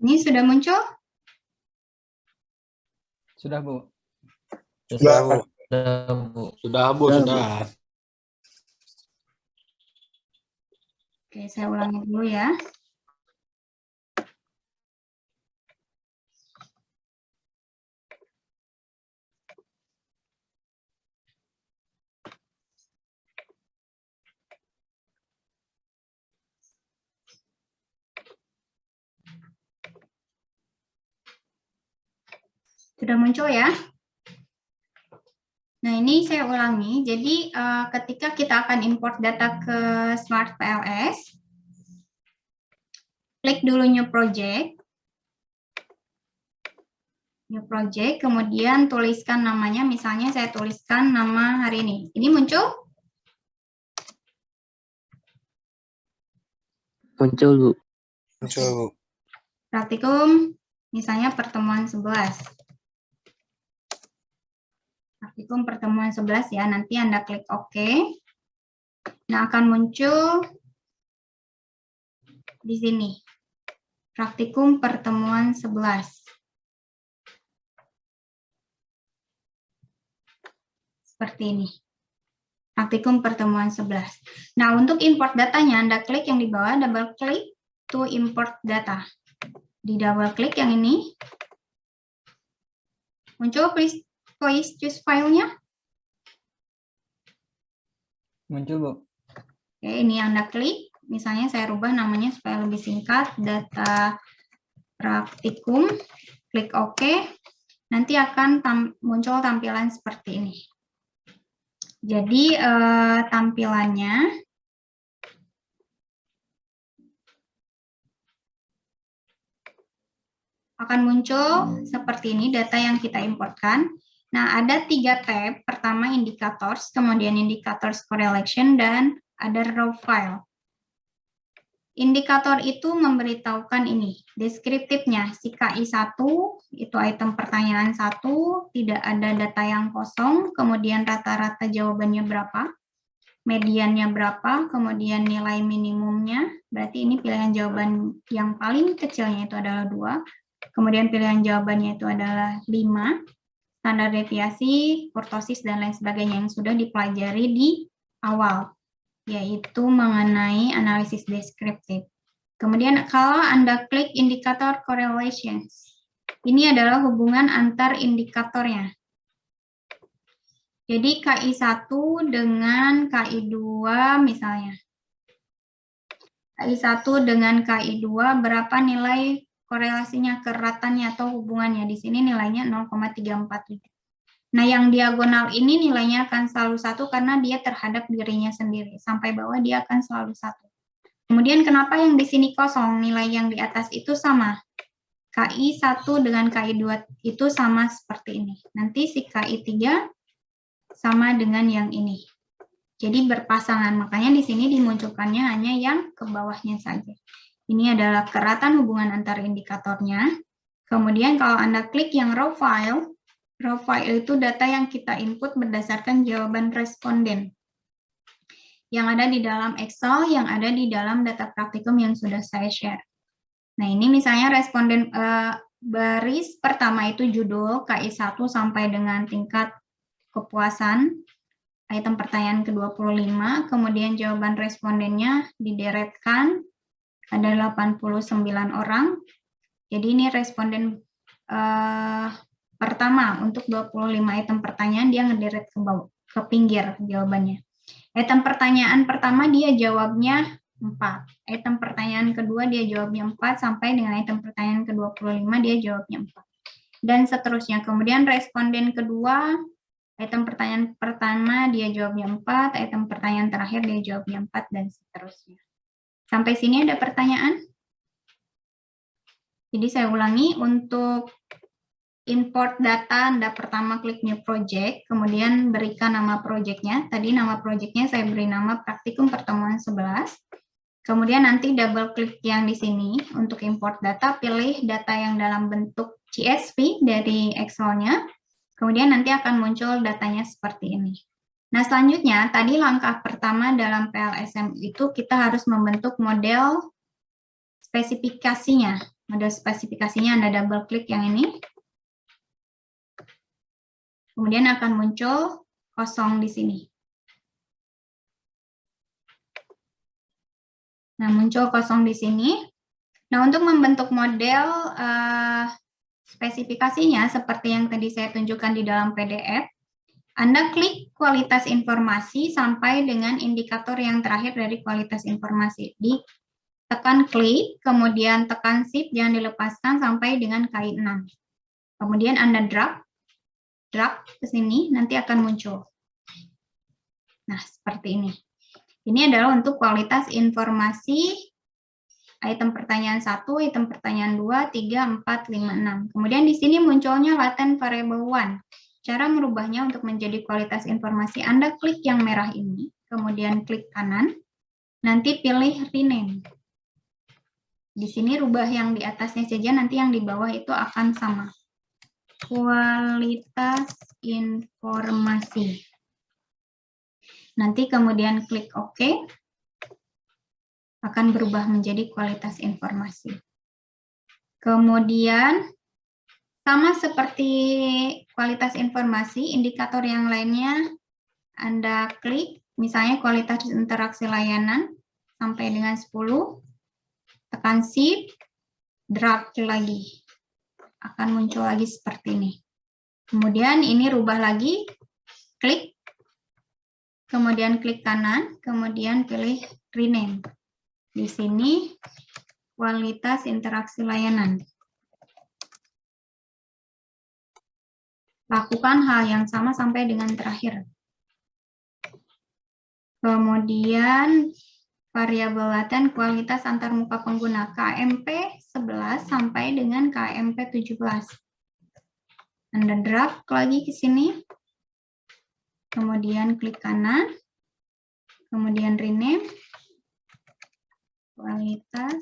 Ini sudah muncul? Sudah Bu. Sudah Bu. Sudah Bu, sudah. Oke, saya ulangi dulu ya. Sudah muncul ya? Nah, ini saya ulangi. Jadi, ketika kita akan import data ke Smart PLS, klik dulu New Project. New Project, kemudian tuliskan namanya. Misalnya saya tuliskan nama hari ini. Ini muncul? Muncul Bu. Muncul Bu. Praktikum, misalnya pertemuan 11. Praktikum pertemuan 11 ya, nanti Anda klik OK. Nah, akan muncul di sini. Praktikum pertemuan 11. Seperti ini. Praktikum pertemuan 11. Nah, untuk import datanya, Anda klik yang di bawah, double klik to import data. Di double klik yang ini, muncul please choose file-nya. Muncul Bu. Oke, ini Anda klik. Misalnya saya rubah namanya supaya lebih singkat, data praktikum. Klik OK. Nanti akan muncul tampilan seperti ini. Jadi tampilannya akan muncul seperti ini data yang kita importkan. Nah, ada 3 tab. Pertama indicators, kemudian indicators correlation, dan ada raw file. Indikator itu memberitahukan ini, deskriptifnya. Si KI1, itu item pertanyaan 1, tidak ada data yang kosong, kemudian rata-rata jawabannya berapa, mediannya berapa, kemudian nilai minimumnya, berarti ini pilihan jawaban yang paling kecilnya itu adalah 2, kemudian pilihan jawabannya itu adalah 5, standar deviasi, kurtosis, dan lain sebagainya yang sudah dipelajari di awal, yaitu mengenai analisis deskriptif. Kemudian kalau Anda klik indikator correlations, ini adalah hubungan antar indikatornya. Jadi KI1 dengan KI2 misalnya. KI1 dengan KI2 berapa nilai korelasinya, keratannya atau hubungannya. Di sini nilainya 0,347. Nah, yang diagonal ini nilainya akan selalu 1 karena dia terhadap dirinya sendiri. Sampai bawah dia akan selalu 1. Kemudian kenapa yang di sini kosong? Nilai yang di atas itu sama. KI1 dengan KI2 itu sama seperti ini. Nanti si KI3 sama dengan yang ini. Jadi berpasangan, makanya di sini dimunculkannya hanya yang ke bawahnya saja. Ini adalah keratan hubungan antar indikatornya. Kemudian kalau Anda klik yang raw file itu data yang kita input berdasarkan jawaban responden yang ada di dalam Excel, yang ada di dalam data praktikum yang sudah saya share. Nah, ini misalnya responden baris pertama itu judul KI1 sampai dengan tingkat kepuasan, item pertanyaan ke-25, kemudian jawaban respondennya dideretkan, ada 89 orang. Jadi ini responden pertama untuk 25 item pertanyaan, dia ngederet ke bawah, ke pinggir jawabannya. Item pertanyaan pertama dia jawabnya 4. Item pertanyaan kedua dia jawabnya 4, sampai dengan item pertanyaan ke-25 dia jawabnya 4. Dan seterusnya. Kemudian responden kedua, item pertanyaan pertama dia jawabnya 4, item pertanyaan terakhir dia jawabnya 4, dan seterusnya. Sampai sini ada pertanyaan? Jadi saya ulangi, untuk import data, Anda pertama klik new project, kemudian berikan nama projectnya. Tadi nama projectnya saya beri nama praktikum pertemuan 11. Kemudian nanti double klik yang di sini untuk import data, pilih data yang dalam bentuk CSV dari Excel-nya. Kemudian nanti akan muncul datanya seperti ini. Nah, selanjutnya tadi langkah pertama dalam PLSM itu kita harus membentuk model spesifikasinya. Model spesifikasinya Anda double klik yang ini. Kemudian akan muncul kosong di sini. Nah, muncul kosong di sini. Nah, untuk membentuk model spesifikasinya seperti yang tadi saya tunjukkan di dalam PDF, Anda klik kualitas informasi sampai dengan indikator yang terakhir dari kualitas informasi. Tekan klik, kemudian tekan shift, jangan dilepaskan sampai dengan KI6. Kemudian Anda drag ke sini, nanti akan muncul. Nah, seperti ini. Ini adalah untuk kualitas informasi item pertanyaan 1, item pertanyaan 2, 3, 4, 5, 6. Kemudian di sini munculnya latent variable 1. Cara merubahnya untuk menjadi kualitas informasi, Anda klik yang merah ini, kemudian klik kanan, nanti pilih rename. Di sini rubah yang di atasnya saja, nanti yang di bawah itu akan sama. Kualitas informasi. Nanti kemudian klik OK, akan berubah menjadi kualitas informasi. Kemudian, sama seperti kualitas informasi, indikator yang lainnya Anda klik, misalnya kualitas interaksi layanan, sampai dengan 10, tekan shift, drag lagi. Akan muncul lagi seperti ini. Kemudian ini rubah lagi, klik, kemudian klik kanan, kemudian pilih rename. Di sini kualitas interaksi layanan. Lakukan hal yang sama sampai dengan terakhir. Kemudian variabel laten kualitas antarmuka pengguna KMP 11 sampai dengan KMP 17. Anda drag lagi ke sini. Kemudian klik kanan. Kemudian rename. Kualitas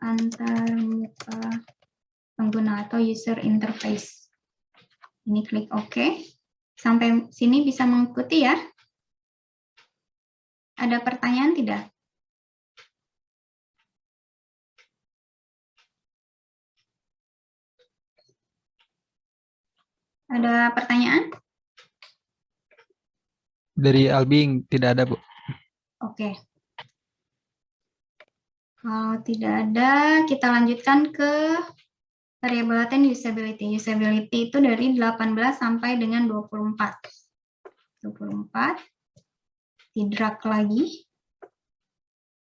antarmuka pengguna atau user interface. Ini klik OK. Sampai sini bisa mengikuti ya. Ada pertanyaan tidak? Ada pertanyaan? Dari Albing tidak ada, Bu. Oke. Kalau tidak ada, kita lanjutkan ke variabel laten usability. Usability itu dari 18 sampai dengan 24. 24. Di-drag lagi.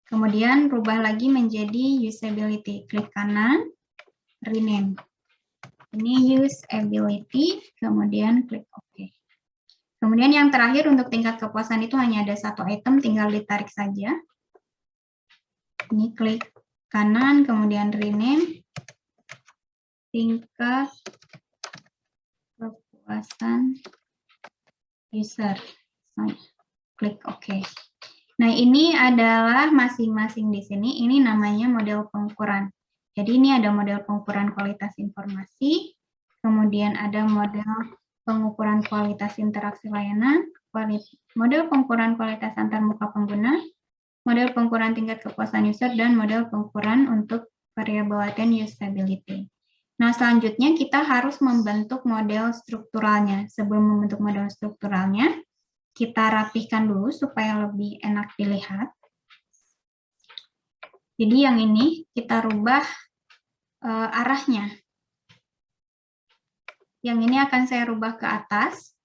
Kemudian rubah lagi menjadi usability. Klik kanan, rename. Ini usability, kemudian klik OK. Kemudian yang terakhir untuk tingkat kepuasan itu hanya ada satu item, tinggal ditarik saja. Ini klik kanan, kemudian rename. Tingkat kepuasan user. Klik OK. Nah, ini adalah masing-masing di sini. Ini namanya model pengukuran. Jadi ini ada model pengukuran kualitas informasi, kemudian ada model pengukuran kualitas interaksi layanan, model pengukuran kualitas antarmuka pengguna, model pengukuran tingkat kepuasan user, dan model pengukuran untuk variable latent usability. Nah, selanjutnya kita harus membentuk model strukturalnya. Sebelum membentuk model strukturalnya, kita rapihkan dulu supaya lebih enak dilihat. Jadi yang ini kita rubah arahnya. Yang ini akan saya rubah ke atas.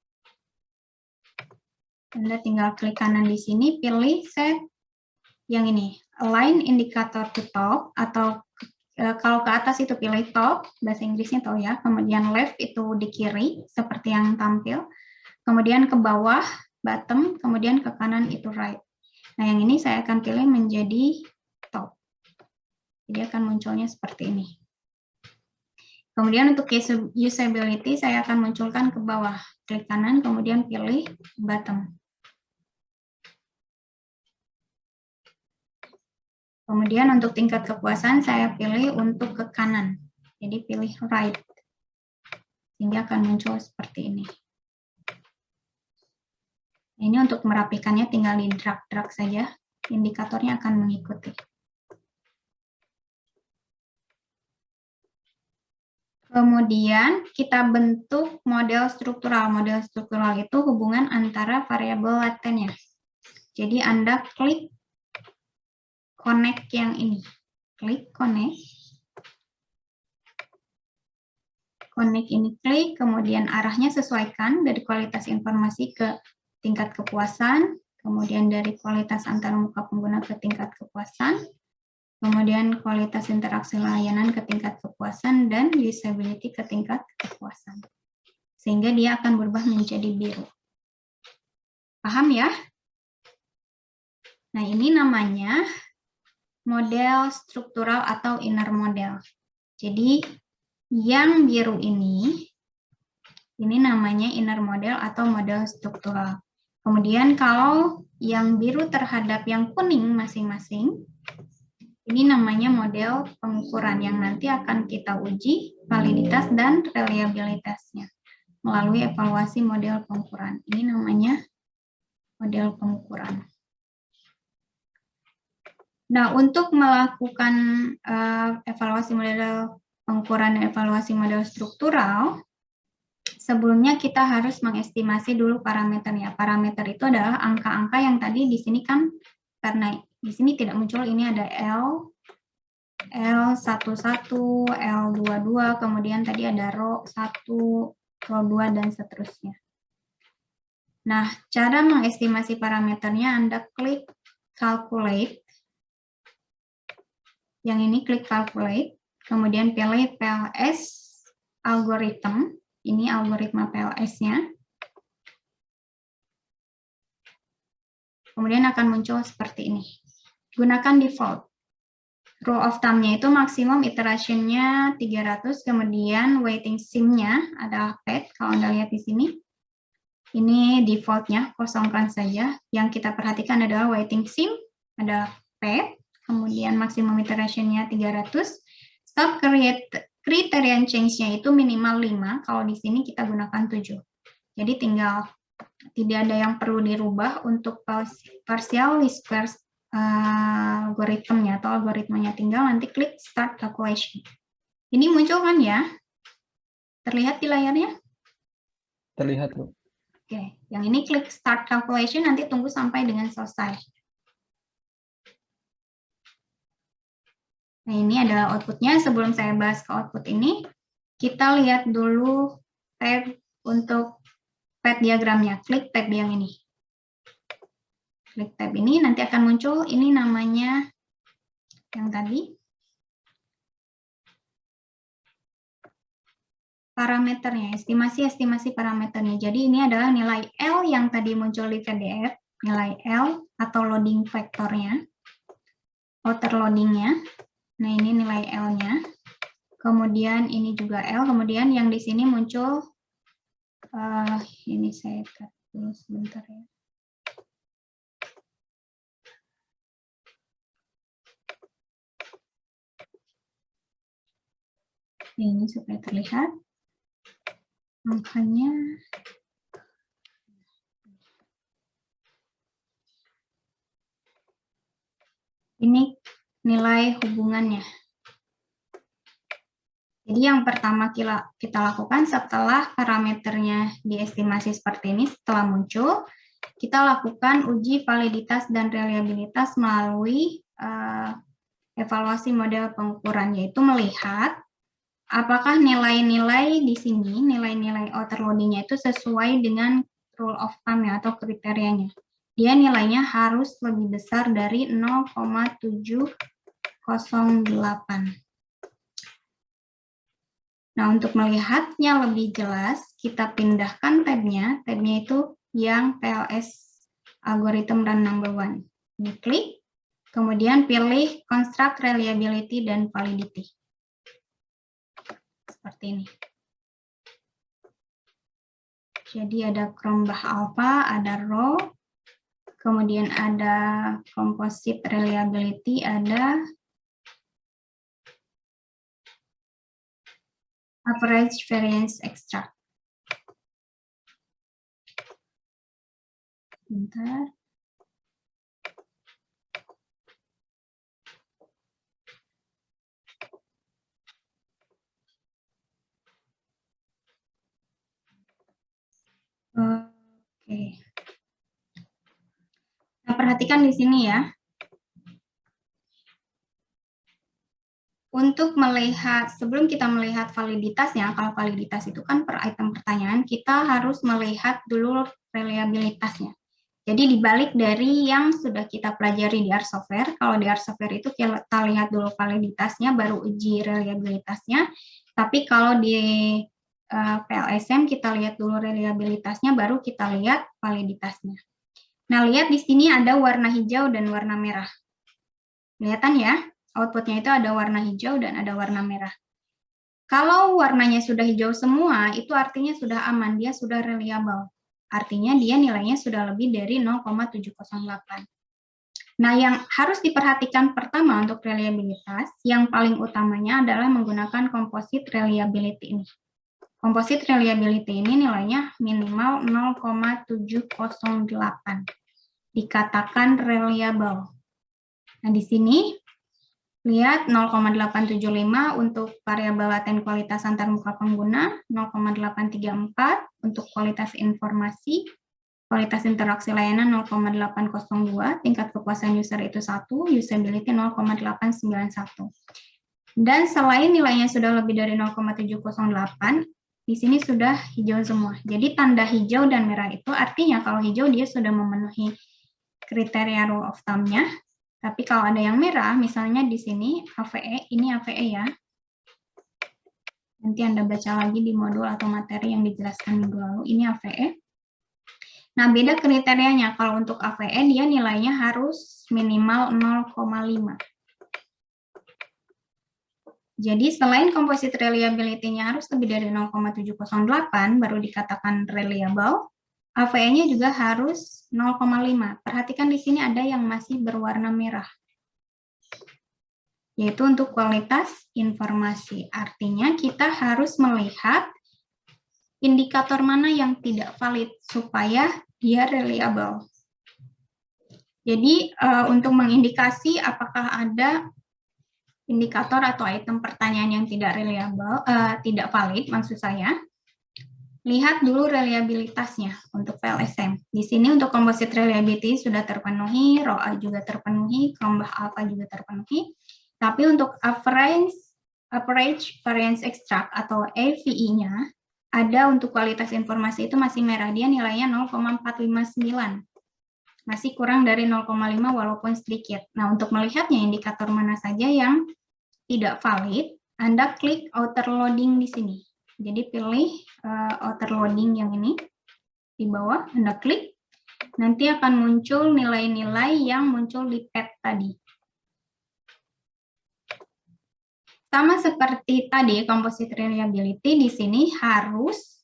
Anda tinggal klik kanan di sini, pilih set yang ini, align indicator to top, atau kalau ke atas itu pilih top, bahasa Inggrisnya tahu ya, kemudian left itu di kiri, seperti yang tampil, kemudian ke bawah, bottom, kemudian ke kanan itu right. Nah, yang ini saya akan pilih menjadi top. Jadi akan munculnya seperti ini. Kemudian untuk usability, saya akan munculkan ke bawah. Klik kanan, kemudian pilih bottom. Kemudian untuk tingkat kepuasan, saya pilih untuk ke kanan. Jadi pilih right. Sehingga akan muncul seperti ini. Ini untuk merapikannya tinggal di drag saja. Indikatornya akan mengikuti. Kemudian kita bentuk model struktural. Model struktural itu hubungan antara variabel latennya. Jadi Anda klik connect yang ini. Klik connect. Connect ini klik, kemudian arahnya sesuaikan dari kualitas informasi ke tingkat kepuasan, kemudian dari kualitas antarmuka pengguna ke tingkat kepuasan, kemudian kualitas interaksi layanan ke tingkat kepuasan, dan usability ke tingkat kepuasan. Sehingga dia akan berubah menjadi biru. Paham ya? Nah, ini namanya model struktural atau inner model. Jadi, yang biru ini namanya inner model atau model struktural. Kemudian kalau yang biru terhadap yang kuning masing-masing, ini namanya model pengukuran yang nanti akan kita uji validitas dan reliabilitasnya melalui evaluasi model pengukuran. Ini namanya model pengukuran. Nah, untuk melakukan evaluasi model pengukuran dan evaluasi model struktural, sebelumnya kita harus mengestimasi dulu parameternya. Parameter itu adalah angka-angka yang tadi di sini kan, karena di sini tidak muncul, ini ada L11, L22, kemudian tadi ada row 1, row 2, dan seterusnya. Nah, cara mengestimasi parameternya, Anda klik calculate. Yang ini klik calculate, kemudian pilih PLS algorithm. Ini algoritma PLS-nya. Kemudian akan muncul seperti ini. Gunakan default. Rule of thumb-nya itu maksimum iteration-nya 300, kemudian waiting sim-nya adalah path. Kalau Anda lihat di sini, ini default-nya, kosongkan saja. Yang kita perhatikan adalah waiting sim, adalah path, kemudian maksimum iteration-nya 300. Stop criterion change-nya itu minimal 5, kalau di sini kita gunakan 7. Jadi tinggal, tidak ada yang perlu dirubah untuk partial least squares algoritmnya atau algoritmanya, tinggal nanti klik start calculation. Ini muncul kan ya? Terlihat di layarnya? Terlihat, Bu. Oke, yang ini klik start calculation, nanti tunggu sampai dengan selesai. Nah, ini adalah output-nya. Sebelum saya bahas ke output ini, kita lihat dulu tab untuk path diagramnya. Klik tab yang ini. Klik tab ini, nanti akan muncul, ini namanya yang tadi. Parameternya, estimasi parameternya. Jadi ini adalah nilai L yang tadi muncul di PDF, nilai L atau loading faktornya, outer loadingnya. Nah, ini nilai L-nya. Kemudian ini juga L. Kemudian yang di sini muncul, ini saya dulu sebentar ya. Ini supaya terlihat angkanya. Ini nilai hubungannya. Jadi yang pertama kita lakukan setelah parameternya diestimasi seperti ini, setelah muncul, kita lakukan uji validitas dan reliabilitas melalui evaluasi model pengukuran, yaitu melihat apakah nilai-nilai di sini, nilai-nilai overloading-nya itu sesuai dengan rule of thumb atau kriterianya. Dia nilainya harus lebih besar dari 0,708. Nah, untuk melihatnya lebih jelas, kita pindahkan tabnya. Tabnya itu yang PLS Algorithm Run Number 1. Ini klik, kemudian pilih Construct Reliability dan Validity. Seperti ini. Jadi ada Cronbach Alpha, ada Rho, kemudian ada Composite Reliability, ada Average Variance Extract. Bentar. Oke. Nah, perhatikan di sini ya. Untuk melihat, sebelum kita melihat validitasnya, kalau validitas itu kan per item pertanyaan, kita harus melihat dulu reliabilitasnya. Jadi dibalik dari yang sudah kita pelajari di R software, kalau di R software itu kita lihat dulu validitasnya, baru uji reliabilitasnya. Tapi kalau di PLSM kita lihat dulu reliabilitasnya, baru kita lihat validitasnya. Nah, lihat di sini ada warna hijau dan warna merah. Kelihatan ya? Outputnya itu ada warna hijau dan ada warna merah. Kalau warnanya sudah hijau semua, itu artinya sudah aman, dia sudah reliable. Artinya dia nilainya sudah lebih dari 0,708. Nah, yang harus diperhatikan pertama untuk reliabilitas, yang paling utamanya adalah menggunakan composite reliability ini. Composite reliability ini nilainya minimal 0,708. Dikatakan reliable. Nah, di sini lihat 0,875 untuk variabel laten kualitas antarmuka pengguna, 0,834 untuk kualitas informasi, kualitas interaksi layanan 0,802, tingkat kepuasan user itu 1, usability 0,891. Dan selain nilainya sudah lebih dari 0,708, di sini sudah hijau semua. Jadi tanda hijau dan merah itu artinya kalau hijau dia sudah memenuhi kriteria rule of thumb-nya. Tapi kalau ada yang merah, misalnya di sini AVE, ini AVE ya. Nanti Anda baca lagi di modul atau materi yang dijelaskan minggu lalu, ini AVE. Nah, beda kriterianya. Kalau untuk AVE, dia nilainya harus minimal 0,5. Jadi, selain composite reliability-nya harus lebih dari 0,708, baru dikatakan reliable, AVE-nya juga harus 0,5. Perhatikan di sini ada yang masih berwarna merah, yaitu untuk kualitas informasi. Artinya kita harus melihat indikator mana yang tidak valid supaya dia reliable. Jadi untuk mengindikasi apakah ada indikator atau item pertanyaan yang tidak reliable, tidak valid, maksud saya, lihat dulu reliabilitasnya untuk PLSM. Di sini untuk composite reliability sudah terpenuhi, ROA juga terpenuhi, Cronbach Alpha juga terpenuhi. Tapi untuk average variance extract atau AVE-nya, ada untuk kualitas informasi itu masih merah, dia nilainya 0,459. Masih kurang dari 0,5 walaupun sedikit. Nah, untuk melihatnya indikator mana saja yang tidak valid, Anda klik outer loading di sini. Jadi pilih outer loading yang ini di bawah, Anda klik, nanti akan muncul nilai-nilai yang muncul di pad tadi. Sama seperti tadi composite reliability, di sini harus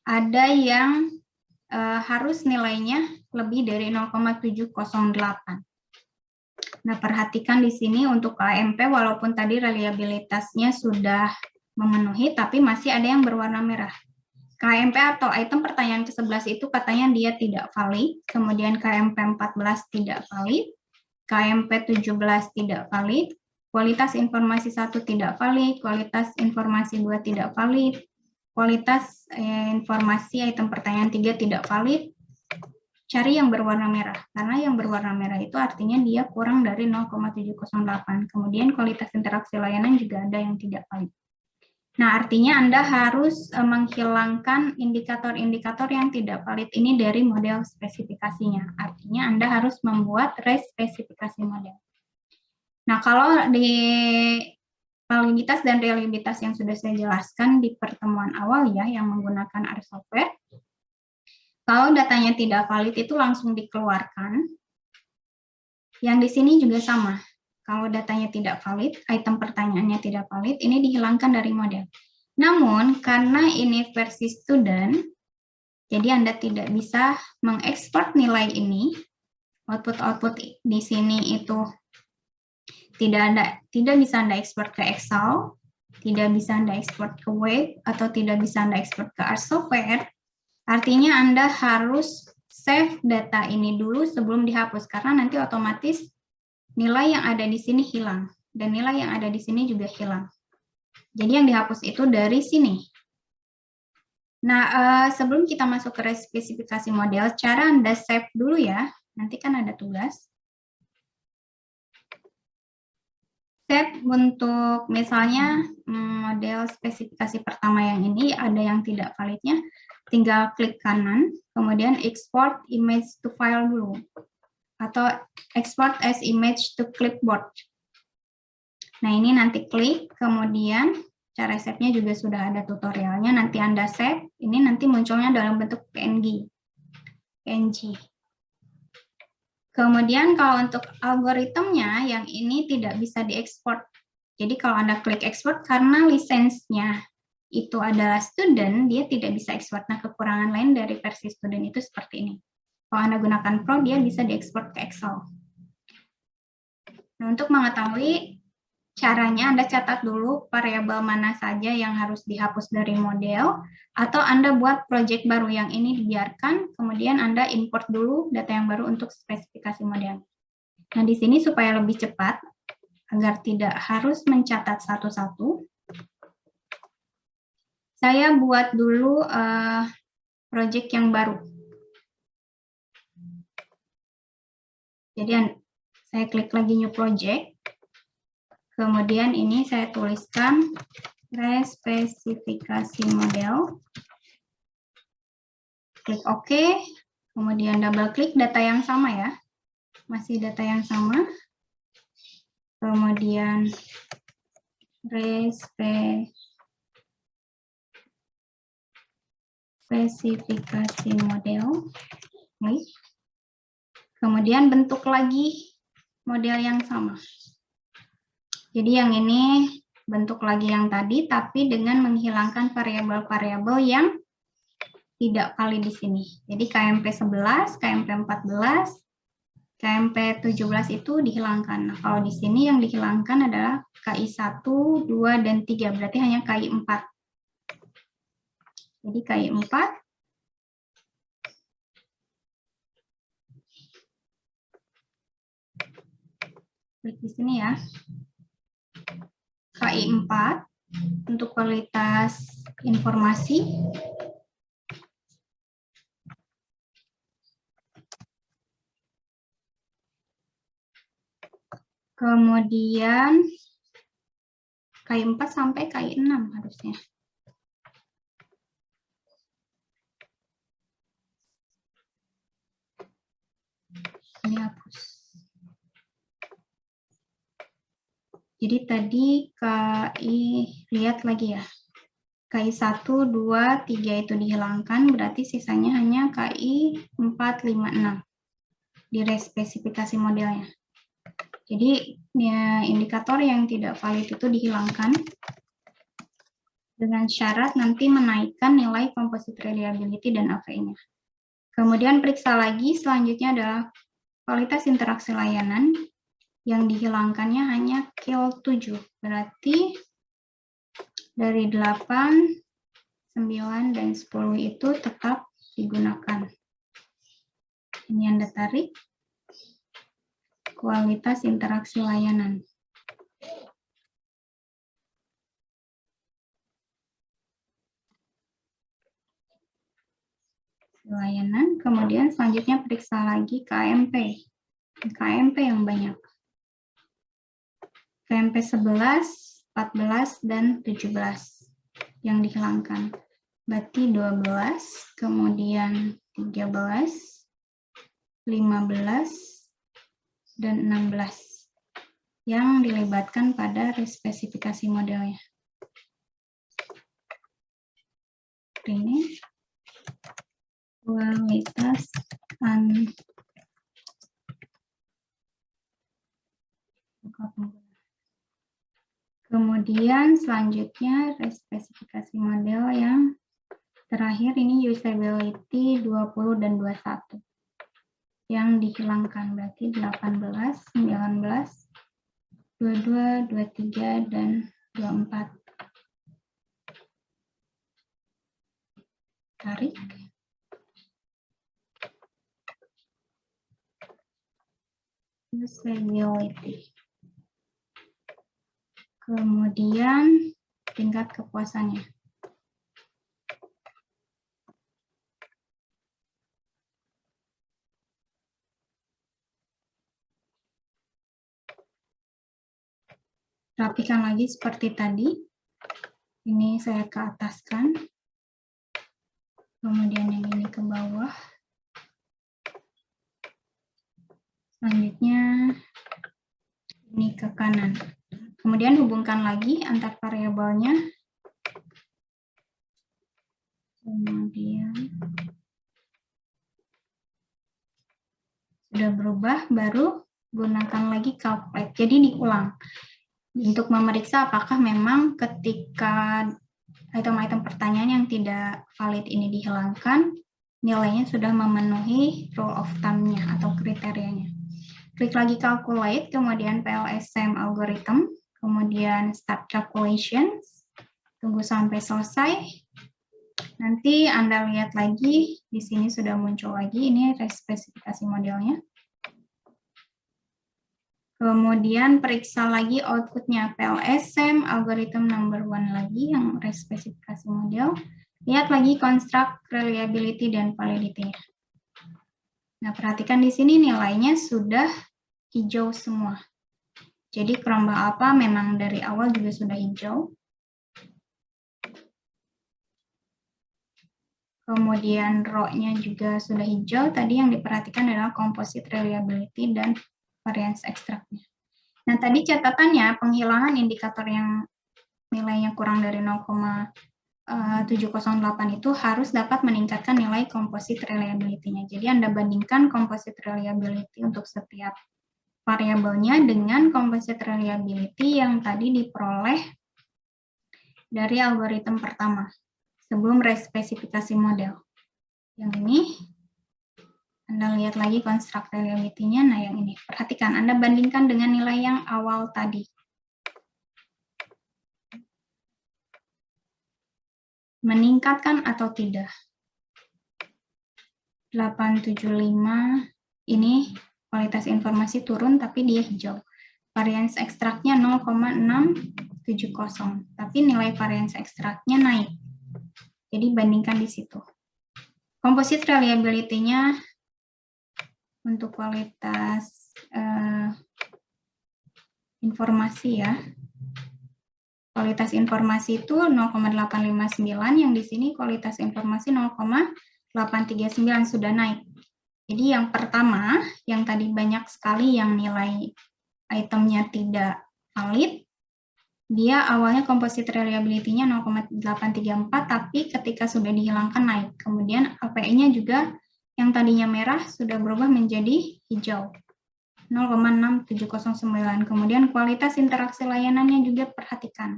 ada yang harus nilainya lebih dari 0,708. Nah, perhatikan di sini untuk KMP walaupun tadi reliabilitasnya sudah memenuhi, tapi masih ada yang berwarna merah. KMP atau item pertanyaan ke-11 itu katanya dia tidak valid, kemudian KMP 14 tidak valid, KMP 17 tidak valid, kualitas informasi 1 tidak valid, kualitas informasi 2 tidak valid, kualitas informasi item pertanyaan 3 tidak valid. Cari yang berwarna merah, karena yang berwarna merah itu artinya dia kurang dari 0,708. Kemudian kualitas interaksi layanan juga ada yang tidak valid. Nah, artinya Anda harus menghilangkan indikator-indikator yang tidak valid ini dari model spesifikasinya. Artinya Anda harus membuat respesifikasi model. Nah, kalau di validitas dan reliabilitas yang sudah saya jelaskan di pertemuan awal ya, yang menggunakan R software, kalau datanya tidak valid itu langsung dikeluarkan. Yang di sini juga sama. Kalau datanya tidak valid, item pertanyaannya tidak valid, ini dihilangkan dari model. Namun, karena ini versi student, jadi Anda tidak bisa mengekspor nilai ini. Output-output di sini itu tidak bisa Anda ekspor ke Excel, tidak bisa Anda ekspor ke Word, atau tidak bisa Anda ekspor ke R software. Artinya Anda harus save data ini dulu sebelum dihapus, karena nanti otomatis nilai yang ada di sini hilang, dan nilai yang ada di sini juga hilang. Jadi yang dihapus itu dari sini. Nah, sebelum kita masuk ke spesifikasi model, cara Anda save dulu ya, nanti kan ada tugas. Save untuk misalnya model spesifikasi pertama yang ini ada yang tidak validnya, tinggal klik kanan, kemudian export image to file dulu, atau export as image to clipboard. Nah, ini nanti klik, kemudian cara save-nya juga sudah ada tutorialnya, nanti Anda save, ini nanti munculnya dalam bentuk PNG. Kemudian kalau untuk algoritmnya, yang ini tidak bisa diekspor. Jadi kalau Anda klik export, karena lisensinya itu adalah student, dia tidak bisa ekspor. Nah, kekurangan lain dari versi student itu seperti ini. Kalau Anda gunakan Pro, dia bisa diekspor ke Excel. Nah, untuk mengetahui caranya, Anda catat dulu variabel mana saja yang harus dihapus dari model, atau Anda buat project baru yang ini dibiarkan, kemudian Anda import dulu data yang baru untuk spesifikasi model. Nah, di sini supaya lebih cepat, agar tidak harus mencatat satu-satu, saya buat dulu project yang baru. Jadi saya klik lagi new project. Kemudian ini saya tuliskan respesifikasi model. Klik OK. Kemudian double klik data yang sama ya. Masih data yang sama. Kemudian spesifikasi model. Klik. Kemudian bentuk lagi model yang sama. Jadi yang ini bentuk lagi yang tadi, tapi dengan menghilangkan variabel-variabel yang tidak valid di sini. Jadi KMP 11, KMP 14, KMP 17 itu dihilangkan. Nah, kalau di sini yang dihilangkan adalah KI 1, 2, dan 3. Berarti hanya KI 4. Jadi KI 4. Klik di sini ya. KI 4 untuk kualitas informasi. Kemudian KI 4 sampai KI 6 harusnya. Ini hapus. Jadi tadi KI, lihat lagi ya. KI 1, 2, 3 itu dihilangkan, berarti sisanya hanya KI 4, 5, 6 di respesifikasi modelnya. Jadi ya, indikator yang tidak valid itu dihilangkan dengan syarat nanti menaikkan nilai composite reliability dan AVI-nya. Kemudian periksa lagi, selanjutnya adalah kualitas interaksi layanan. Yang dihilangkannya hanya kill 7. Berarti dari 8, 9, dan 10 itu tetap digunakan. Ini Anda tarik. Kualitas interaksi layanan. Layanan, kemudian selanjutnya periksa lagi KMP. KMP yang banyak. KMP 11, 14, dan 17 yang dihilangkan. Berarti 12, kemudian 13, 15, dan 16 yang dilibatkan pada respesifikasi modelnya. Ini kualitas kemudian selanjutnya respesifikasi model yang terakhir ini usability 20 dan 21 yang dihilangkan, berarti 18, 19, 22, 23, dan 24. Tarik. Usability. Kemudian tingkat kepuasannya. Rapikan lagi seperti tadi. Ini saya ke ataskan. Kemudian yang ini ke bawah. Selanjutnya ini ke kanan. Kemudian hubungkan lagi antar variabelnya. Kemudian sudah berubah, baru gunakan lagi calculate. Jadi diulang untuk memeriksa apakah memang ketika item-item pertanyaan yang tidak valid ini dihilangkan, nilainya sudah memenuhi rule of thumb-nya atau kriterianya. Klik lagi calculate, kemudian PLSM algorithm, kemudian start calculations, tunggu sampai selesai. Nanti Anda lihat lagi, di sini sudah muncul lagi, ini spesifikasi modelnya. Kemudian periksa lagi outputnya PLSM, algorithm number 1 lagi yang spesifikasi model. Lihat lagi construct, reliability, dan validity-nya. Nah, perhatikan di sini nilainya sudah hijau semua. Jadi gelombang alpha memang dari awal juga sudah hijau. Kemudian row-nya juga sudah hijau. Tadi yang diperhatikan adalah composite reliability dan variance extract-nya. Nah, tadi catatannya penghilangan indikator yang nilainya kurang dari 0,708 itu harus dapat meningkatkan nilai composite reliability-nya. Jadi Anda bandingkan composite reliability untuk setiap variabelnya dengan composite reliability yang tadi diperoleh dari algoritma pertama sebelum respesifikasi model. Yang ini, Anda lihat lagi construct reliability-nya, nah yang ini. Perhatikan, Anda bandingkan dengan nilai yang awal tadi. Meningkatkan atau tidak? 875 ini kualitas informasi turun, tapi dia hijau. Variance ekstraknya 0,670, tapi nilai variance ekstraknya naik. Jadi bandingkan di situ. Composite reliability-nya untuk kualitas informasi ya. Kualitas informasi itu 0,859, yang di sini kualitas informasi 0,839 sudah naik. Jadi yang pertama, yang tadi banyak sekali yang nilai itemnya tidak valid, dia awalnya composite reliability-nya 0,834, tapi ketika sudah dihilangkan naik. Kemudian API-nya juga yang tadinya merah sudah berubah menjadi hijau, 0,6709. Kemudian kualitas interaksi layanannya juga perhatikan.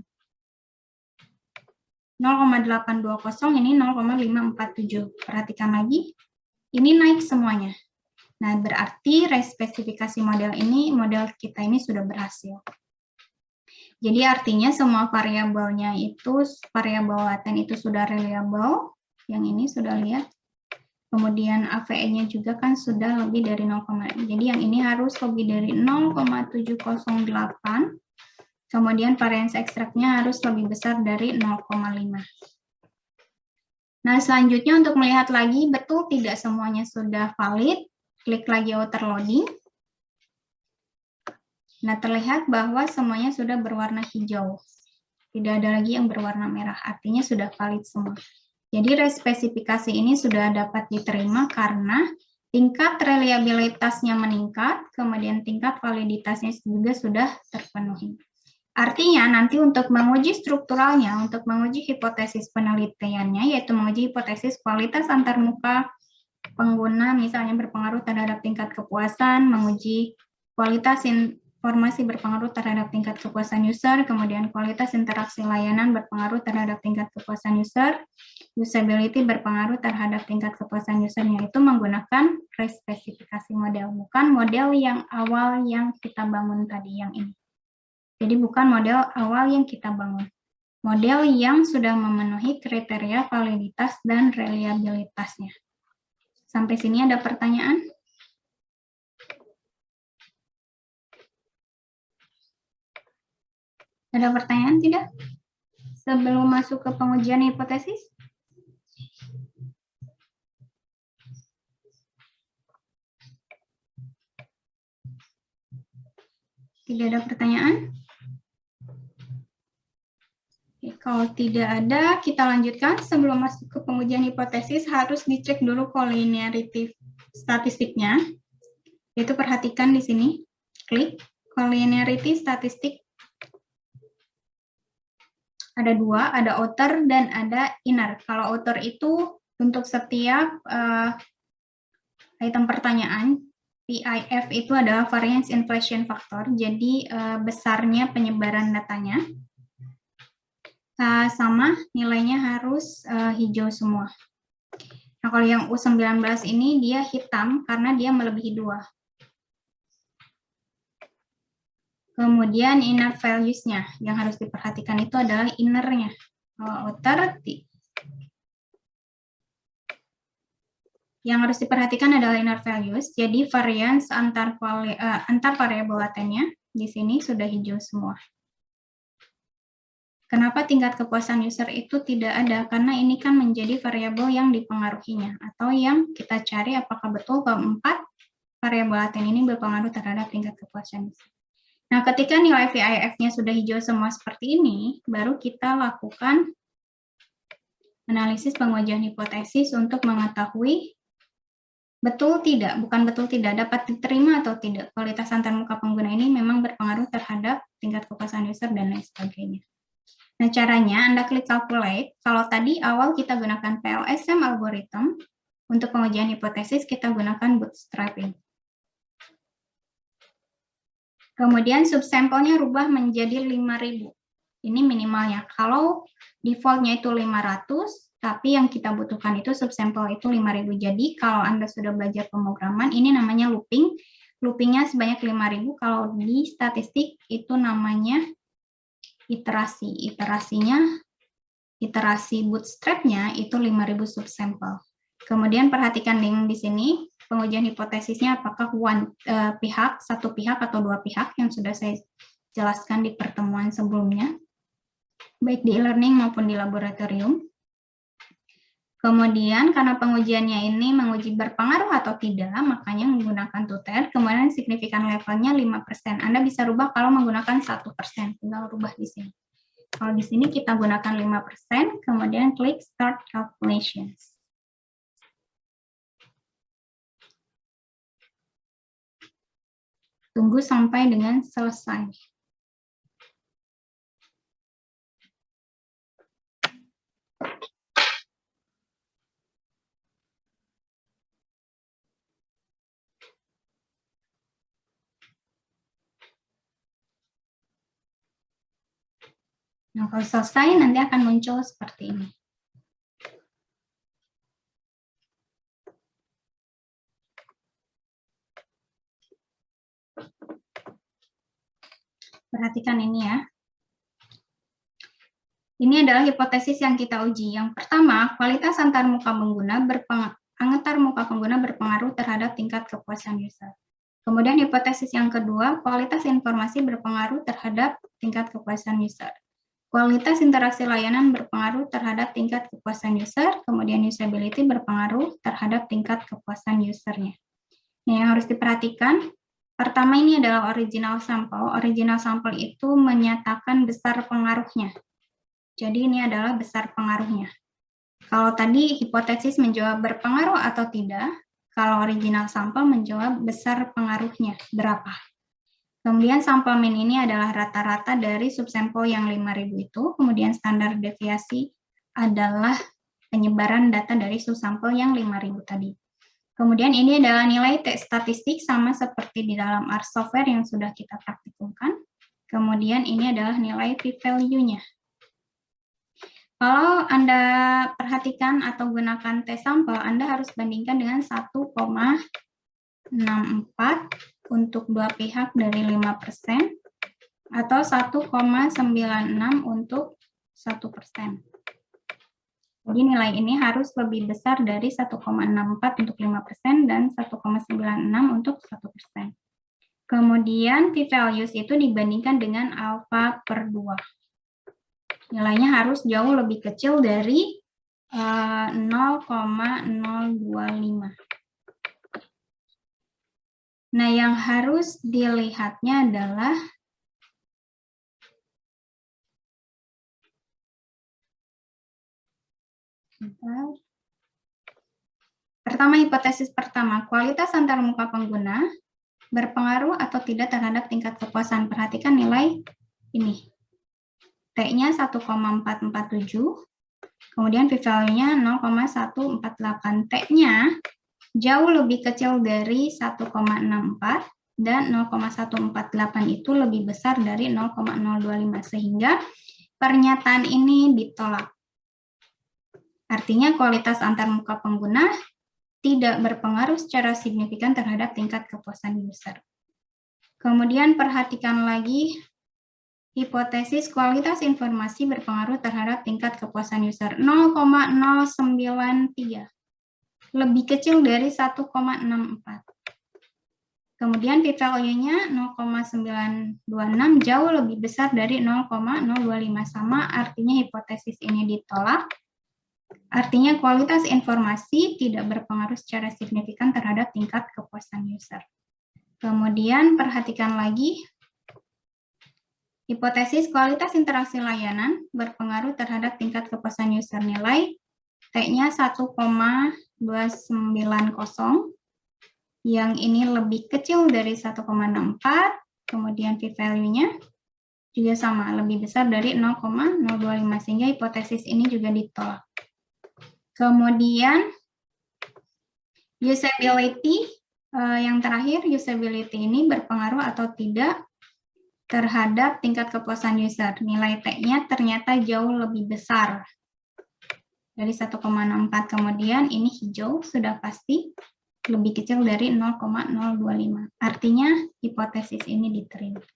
0,820 ini 0,547. Perhatikan lagi. ini naik semuanya. Nah, berarti respesifikasi model kita ini sudah berhasil. Jadi artinya semua variabelnya itu, variabel laten itu sudah reliable. Yang ini sudah lihat. Kemudian AVE-nya juga kan sudah lebih dari 0, jadi yang ini harus lebih dari 0,708. Kemudian variance ekstraknya harus lebih besar dari 0,5. Nah, selanjutnya untuk melihat lagi betul tidak semuanya sudah valid, klik lagi outer loading. Nah, terlihat bahwa semuanya sudah berwarna hijau. Tidak ada lagi yang berwarna merah, artinya sudah valid semua. Jadi respesifikasi ini sudah dapat diterima karena tingkat reliabilitasnya meningkat, kemudian tingkat validitasnya juga sudah terpenuhi. Artinya nanti untuk menguji strukturalnya, untuk menguji hipotesis penelitiannya, yaitu menguji hipotesis kualitas antarmuka pengguna misalnya berpengaruh terhadap tingkat kepuasan, menguji kualitas informasi berpengaruh terhadap tingkat kepuasan user, kemudian kualitas interaksi layanan berpengaruh terhadap tingkat kepuasan user, usability berpengaruh terhadap tingkat kepuasan usernya, itu menggunakan respesifikasi model, bukan model yang awal yang kita bangun tadi, yang ini. Jadi bukan model awal yang kita bangun. Model yang sudah memenuhi kriteria validitas dan reliabilitasnya. Sampai sini ada pertanyaan? Ada pertanyaan tidak? Sebelum masuk ke pengujian hipotesis? Tidak ada pertanyaan? Oke, kalau tidak ada, kita lanjutkan. Sebelum masuk ke pengujian hipotesis, harus dicek dulu collinearity statistiknya. Yaitu perhatikan di sini, klik collinearity statistik. Ada dua, ada outer dan ada inner. Kalau outer itu untuk setiap item pertanyaan, PIF itu adalah variance inflation factor, jadi besarnya penyebaran datanya. Sama nilainya harus hijau semua. Nah, kalau yang U19 ini dia hitam karena dia melebihi 2. Kemudian inner values-nya yang harus diperhatikan itu adalah inner-nya. Outer, yang harus diperhatikan adalah inner values. Jadi variance antar variabel latennya di sini sudah hijau semua. Kenapa tingkat kepuasan user itu tidak ada? Karena ini kan menjadi variabel yang dipengaruhinya, atau yang kita cari apakah betul keempat variabel laten ini berpengaruh terhadap tingkat kepuasan user. Nah, ketika nilai VIF-nya sudah hijau semua seperti ini, baru kita lakukan analisis pengujian hipotesis untuk mengetahui betul tidak, bukan betul tidak, dapat diterima atau tidak. Kualitas antarmuka pengguna ini memang berpengaruh terhadap tingkat kepuasan user dan lain sebagainya. Nah, caranya Anda klik calculate. Kalau tadi awal kita gunakan PLSM algorithm, untuk pengujian hipotesis kita gunakan bootstrapping. Kemudian subsampelnya rubah menjadi 5.000. Ini minimalnya. Kalau defaultnya itu 500, tapi yang kita butuhkan itu subsample itu 5.000. Jadi kalau Anda sudah belajar pemrograman, ini namanya looping. Loopingnya sebanyak 5.000. Kalau di statistik itu namanya iterasi. Iterasi bootstrapnya itu 5.000 subsample. Kemudian perhatikan link di sini. Pengujian hipotesisnya apakah satu pihak atau dua pihak yang sudah saya jelaskan di pertemuan sebelumnya, baik di e-learning maupun di laboratorium. Kemudian karena pengujiannya ini menguji berpengaruh atau tidak, makanya menggunakan two-tier, kemudian signifikan levelnya 5%. Anda bisa rubah kalau menggunakan 1%, tinggal rubah di sini. Kalau di sini kita gunakan 5%, kemudian klik Start Calculations. Tunggu sampai dengan selesai. Nah, kalau selesai nanti akan muncul seperti ini. Perhatikan ini ya. Ini adalah hipotesis yang kita uji. Yang pertama, kualitas antarmuka pengguna berpengaruh terhadap tingkat kepuasan user. Kemudian hipotesis yang kedua, kualitas informasi berpengaruh terhadap tingkat kepuasan user. Kualitas interaksi layanan berpengaruh terhadap tingkat kepuasan user, kemudian usability berpengaruh terhadap tingkat kepuasan usernya. Nah, yang harus diperhatikan, pertama ini adalah original sample. Original sample itu menyatakan besar pengaruhnya. Jadi ini adalah besar pengaruhnya. Kalau tadi hipotesis menjawab berpengaruh atau tidak, kalau original sampel menjawab besar pengaruhnya, berapa. Kemudian sampel mean ini adalah rata-rata dari subsampel yang 5.000 itu, kemudian standar deviasi adalah penyebaran data dari subsampel yang 5.000 tadi. Kemudian ini adalah nilai T statistik sama seperti di dalam R software yang sudah kita praktikumkan. Kemudian ini adalah nilai p-value-nya. Kalau Anda perhatikan atau gunakan T-sampel, Anda harus bandingkan dengan 1,64 untuk dua pihak dari 5%, atau 1,96 untuk 1%. Jadi nilai ini harus lebih besar dari 1,64 untuk 5% dan 1,96 untuk 1%. Kemudian p-values itu dibandingkan dengan alfa per 2. Nilainya harus jauh lebih kecil dari 0,025. Nah, yang harus dilihatnya adalah pertama, hipotesis pertama, kualitas antarmuka pengguna berpengaruh atau tidak terhadap tingkat kepuasan. Perhatikan nilai ini. T-nya 1,447, kemudian p-value-nya 0,148. T-nya jauh lebih kecil dari 1,64 dan 0,148 itu lebih besar dari 0,025, sehingga pernyataan ini ditolak. Artinya kualitas antarmuka pengguna tidak berpengaruh secara signifikan terhadap tingkat kepuasan user. Kemudian perhatikan lagi hipotesis kualitas informasi berpengaruh terhadap tingkat kepuasan user 0,093, lebih kecil dari 1,64. Kemudian p-value-nya 0,926, jauh lebih besar dari 0,025, sama artinya hipotesis ini ditolak. Artinya kualitas informasi tidak berpengaruh secara signifikan terhadap tingkat kepuasan user. Kemudian perhatikan lagi hipotesis kualitas interaksi layanan berpengaruh terhadap tingkat kepuasan user. Nilai T-nya 1,290, yang ini lebih kecil dari 1,64, kemudian p-value-nya juga sama, lebih besar dari 0,025, sehingga hipotesis ini juga ditolak. Kemudian usability, yang terakhir, usability ini berpengaruh atau tidak terhadap tingkat kepuasan user. Nilai T-nya ternyata jauh lebih besar dari 1,64. Kemudian ini hijau, sudah pasti lebih kecil dari 0,025. Artinya hipotesis ini diterima.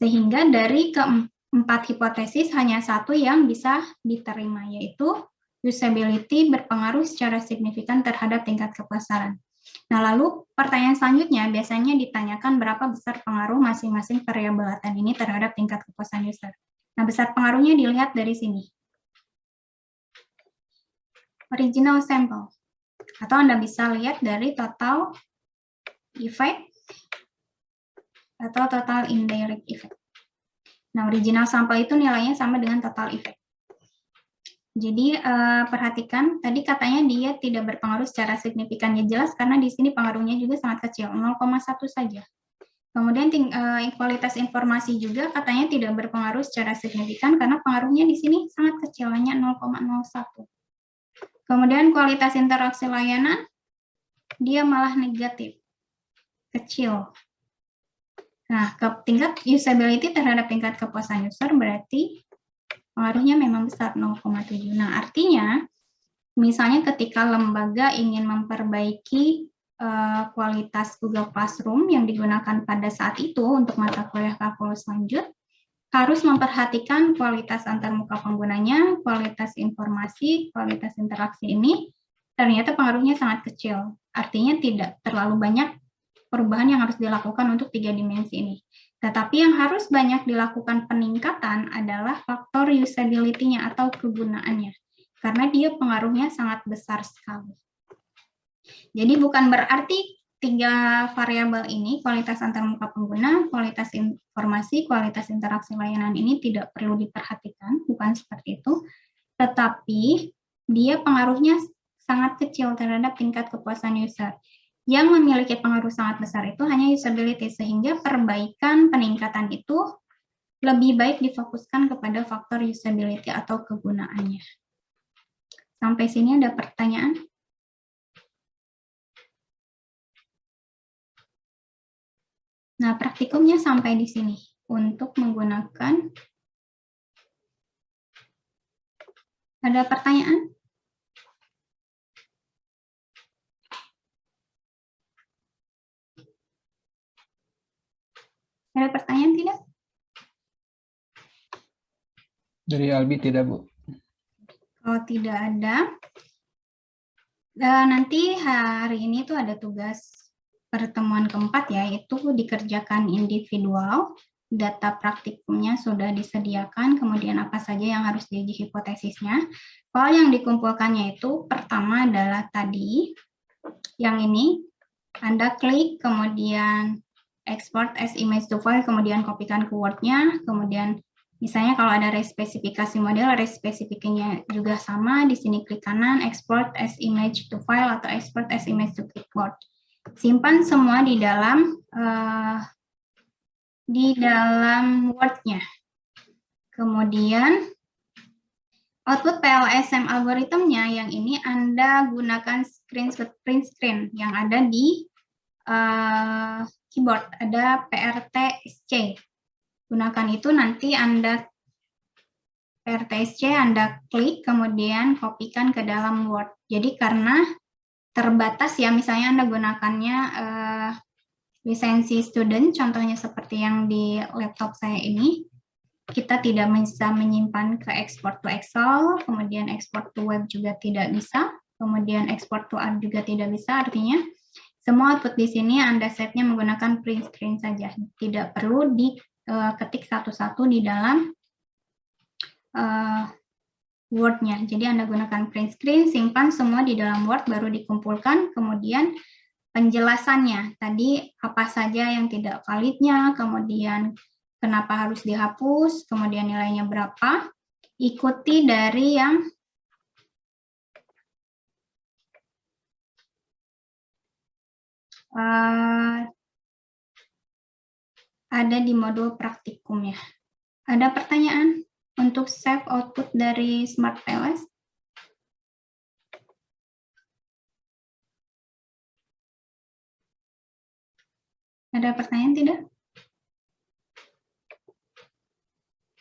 Sehingga dari keempat hipotesis hanya satu yang bisa diterima, yaitu usability berpengaruh secara signifikan terhadap tingkat kepuasan. Nah, lalu pertanyaan selanjutnya biasanya ditanyakan berapa besar pengaruh masing-masing variabel laten ini terhadap tingkat kepuasan user. Nah, besar pengaruhnya dilihat dari sini. Original sample. Atau Anda bisa lihat dari total effect atau total indirect effect. Nah, original sampel itu nilainya sama dengan total effect. Jadi perhatikan, tadi katanya dia tidak berpengaruh secara signifikan. Ya jelas karena di sini pengaruhnya juga sangat kecil, 0,1 saja. Kemudian kualitas informasi juga katanya tidak berpengaruh secara signifikan karena pengaruhnya di sini sangat kecil, hanya 0,01. Kemudian kualitas interaksi layanan, dia malah negatif, kecil. Nah, tingkat usability terhadap tingkat kepuasan user berarti pengaruhnya memang besar, 0,7. Nah, artinya misalnya ketika lembaga ingin memperbaiki kualitas Google Classroom yang digunakan pada saat itu untuk mata kuliah kalkulus lanjut, harus memperhatikan kualitas antarmuka penggunanya, kualitas informasi, kualitas interaksi ini ternyata pengaruhnya sangat kecil. Artinya tidak terlalu banyak perubahan yang harus dilakukan untuk 3 dimensi ini. Tetapi yang harus banyak dilakukan peningkatan adalah faktor usability-nya atau kegunaannya. Karena dia pengaruhnya sangat besar sekali. Jadi bukan berarti 3 variabel ini, kualitas antarmuka pengguna, kualitas informasi, kualitas interaksi layanan ini tidak perlu diperhatikan, bukan seperti itu. Tetapi dia pengaruhnya sangat kecil terhadap tingkat kepuasan user. Yang memiliki pengaruh sangat besar itu hanya usability, sehingga perbaikan peningkatan itu lebih baik difokuskan kepada faktor usability atau kegunaannya. Sampai sini ada pertanyaan? Nah, praktikumnya sampai di sini. Untuk menggunakan, ada pertanyaan? Ada pertanyaan tidak? Dari Albi tidak, Bu. Kalau tidak ada, nanti hari ini tuh ada tugas pertemuan keempat ya, yaitu dikerjakan individual, data praktikumnya sudah disediakan, kemudian apa saja yang harus diuji hipotesisnya. Kalau yang dikumpulkannya itu pertama adalah tadi, yang ini, Anda klik, kemudian export as image to file, kemudian kopikan ke Word-nya, kemudian misalnya kalau ada respesifikasi model, respesifikasinya juga sama, di sini klik kanan, export as image to file atau export as image to clipboard. Simpan semua di dalam Word-nya. Kemudian output PLSM algoritmnya yang ini Anda gunakan screenshot print screen yang ada di keyboard, ada PRT-SC. Gunakan itu, nanti Anda PRT-SC Anda klik, kemudian kopikan ke dalam Word. Jadi karena terbatas ya, misalnya Anda gunakannya lisensi student, contohnya seperti yang di laptop saya ini, kita tidak bisa menyimpan ke export to Excel, kemudian export to web juga tidak bisa, kemudian export to art juga tidak bisa, artinya semua output di sini Anda setnya menggunakan print screen saja, tidak perlu diketik satu-satu di dalam Word-nya. Jadi Anda gunakan print screen, simpan semua di dalam Word, baru dikumpulkan, kemudian penjelasannya, tadi apa saja yang tidak validnya, kemudian kenapa harus dihapus, kemudian nilainya berapa, ikuti dari yang ada di modul praktikumnya. Ada pertanyaan untuk save output dari Smart PLS? Ada pertanyaan tidak?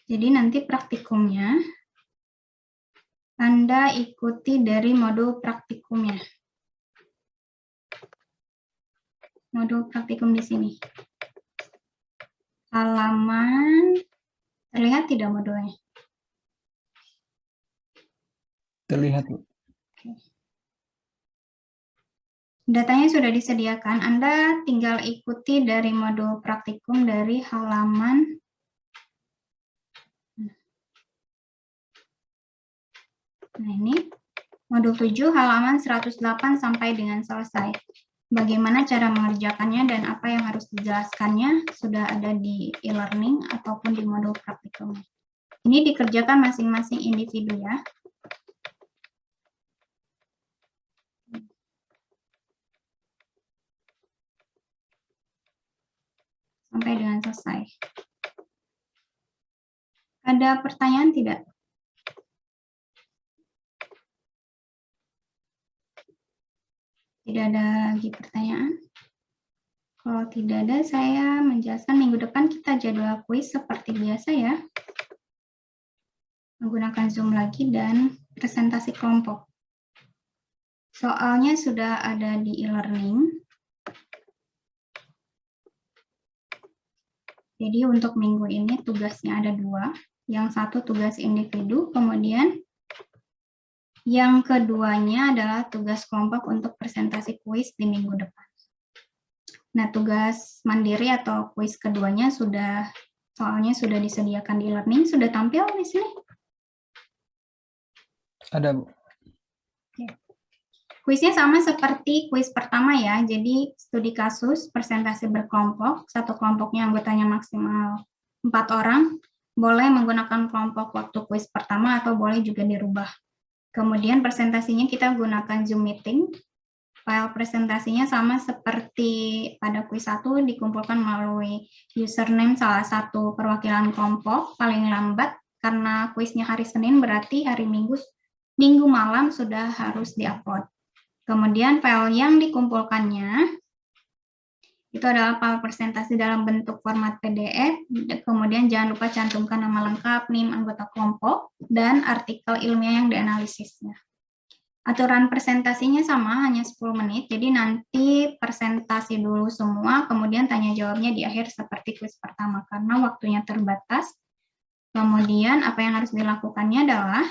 Jadi nanti praktikumnya Anda ikuti dari modul praktikumnya. Modul praktikum di sini. Halaman, terlihat tidak modulnya? Terlihat, Bu. Datanya sudah disediakan, Anda tinggal ikuti dari modul praktikum dari halaman nah ini, modul 7 halaman 108 sampai dengan selesai. Bagaimana cara mengerjakannya dan apa yang harus dijelaskannya sudah ada di e-learning ataupun di modul praktikum. Ini dikerjakan masing-masing individu ya. Sampai dengan selesai. Ada pertanyaan tidak? Tidak ada lagi pertanyaan? Kalau tidak ada, saya menjelaskan minggu depan kita jadwal kuis seperti biasa ya. Menggunakan Zoom lagi dan presentasi kelompok. Soalnya sudah ada di e-learning. Jadi untuk minggu ini tugasnya ada 2. Yang satu tugas individu, kemudian yang keduanya adalah tugas kelompok untuk presentasi kuis di minggu depan. Nah, tugas mandiri atau kuis keduanya soalnya sudah disediakan di e-learning, sudah tampil di sini? Ada, Bu. Kuisnya sama seperti kuis pertama ya, jadi studi kasus, presentasi berkelompok, satu kelompoknya anggotanya maksimal 4 orang, boleh menggunakan kelompok waktu kuis pertama atau boleh juga dirubah. Kemudian presentasinya kita gunakan Zoom meeting, file presentasinya sama seperti pada kuis 1, dikumpulkan melalui username salah satu perwakilan kelompok, paling lambat, karena kuisnya hari Senin berarti hari Minggu malam sudah harus diupload. Kemudian file yang dikumpulkannya itu adalah file presentasi dalam bentuk format PDF, kemudian jangan lupa cantumkan nama lengkap, NIM anggota kelompok, dan artikel ilmiah yang dianalisisnya. Aturan presentasinya sama, hanya 10 menit, jadi nanti presentasi dulu semua, kemudian tanya jawabnya di akhir seperti kuis pertama, karena waktunya terbatas. Kemudian apa yang harus dilakukannya adalah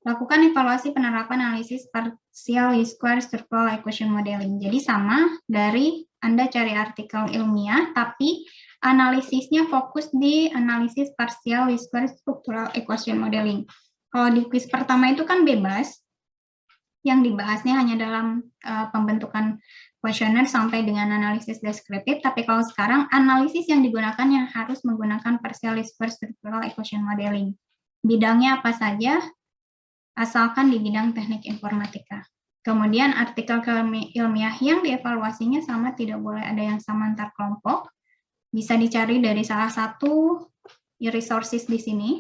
lakukan evaluasi penerapan analisis partial least square structural equation modeling. Jadi sama dari Anda cari artikel ilmiah, tapi analisisnya fokus di analisis partial least square structural equation modeling. Kalau di kuis pertama itu kan bebas, yang dibahasnya hanya dalam pembentukan kuesioner sampai dengan analisis deskriptif, tapi kalau sekarang analisis yang digunakan yang harus menggunakan partial least square structural equation modeling. Bidangnya apa saja? Asalkan di bidang teknik informatika. Kemudian artikel ilmiah yang dievaluasinya sama, tidak boleh ada yang sama antar kelompok. Bisa dicari dari salah satu resources di sini.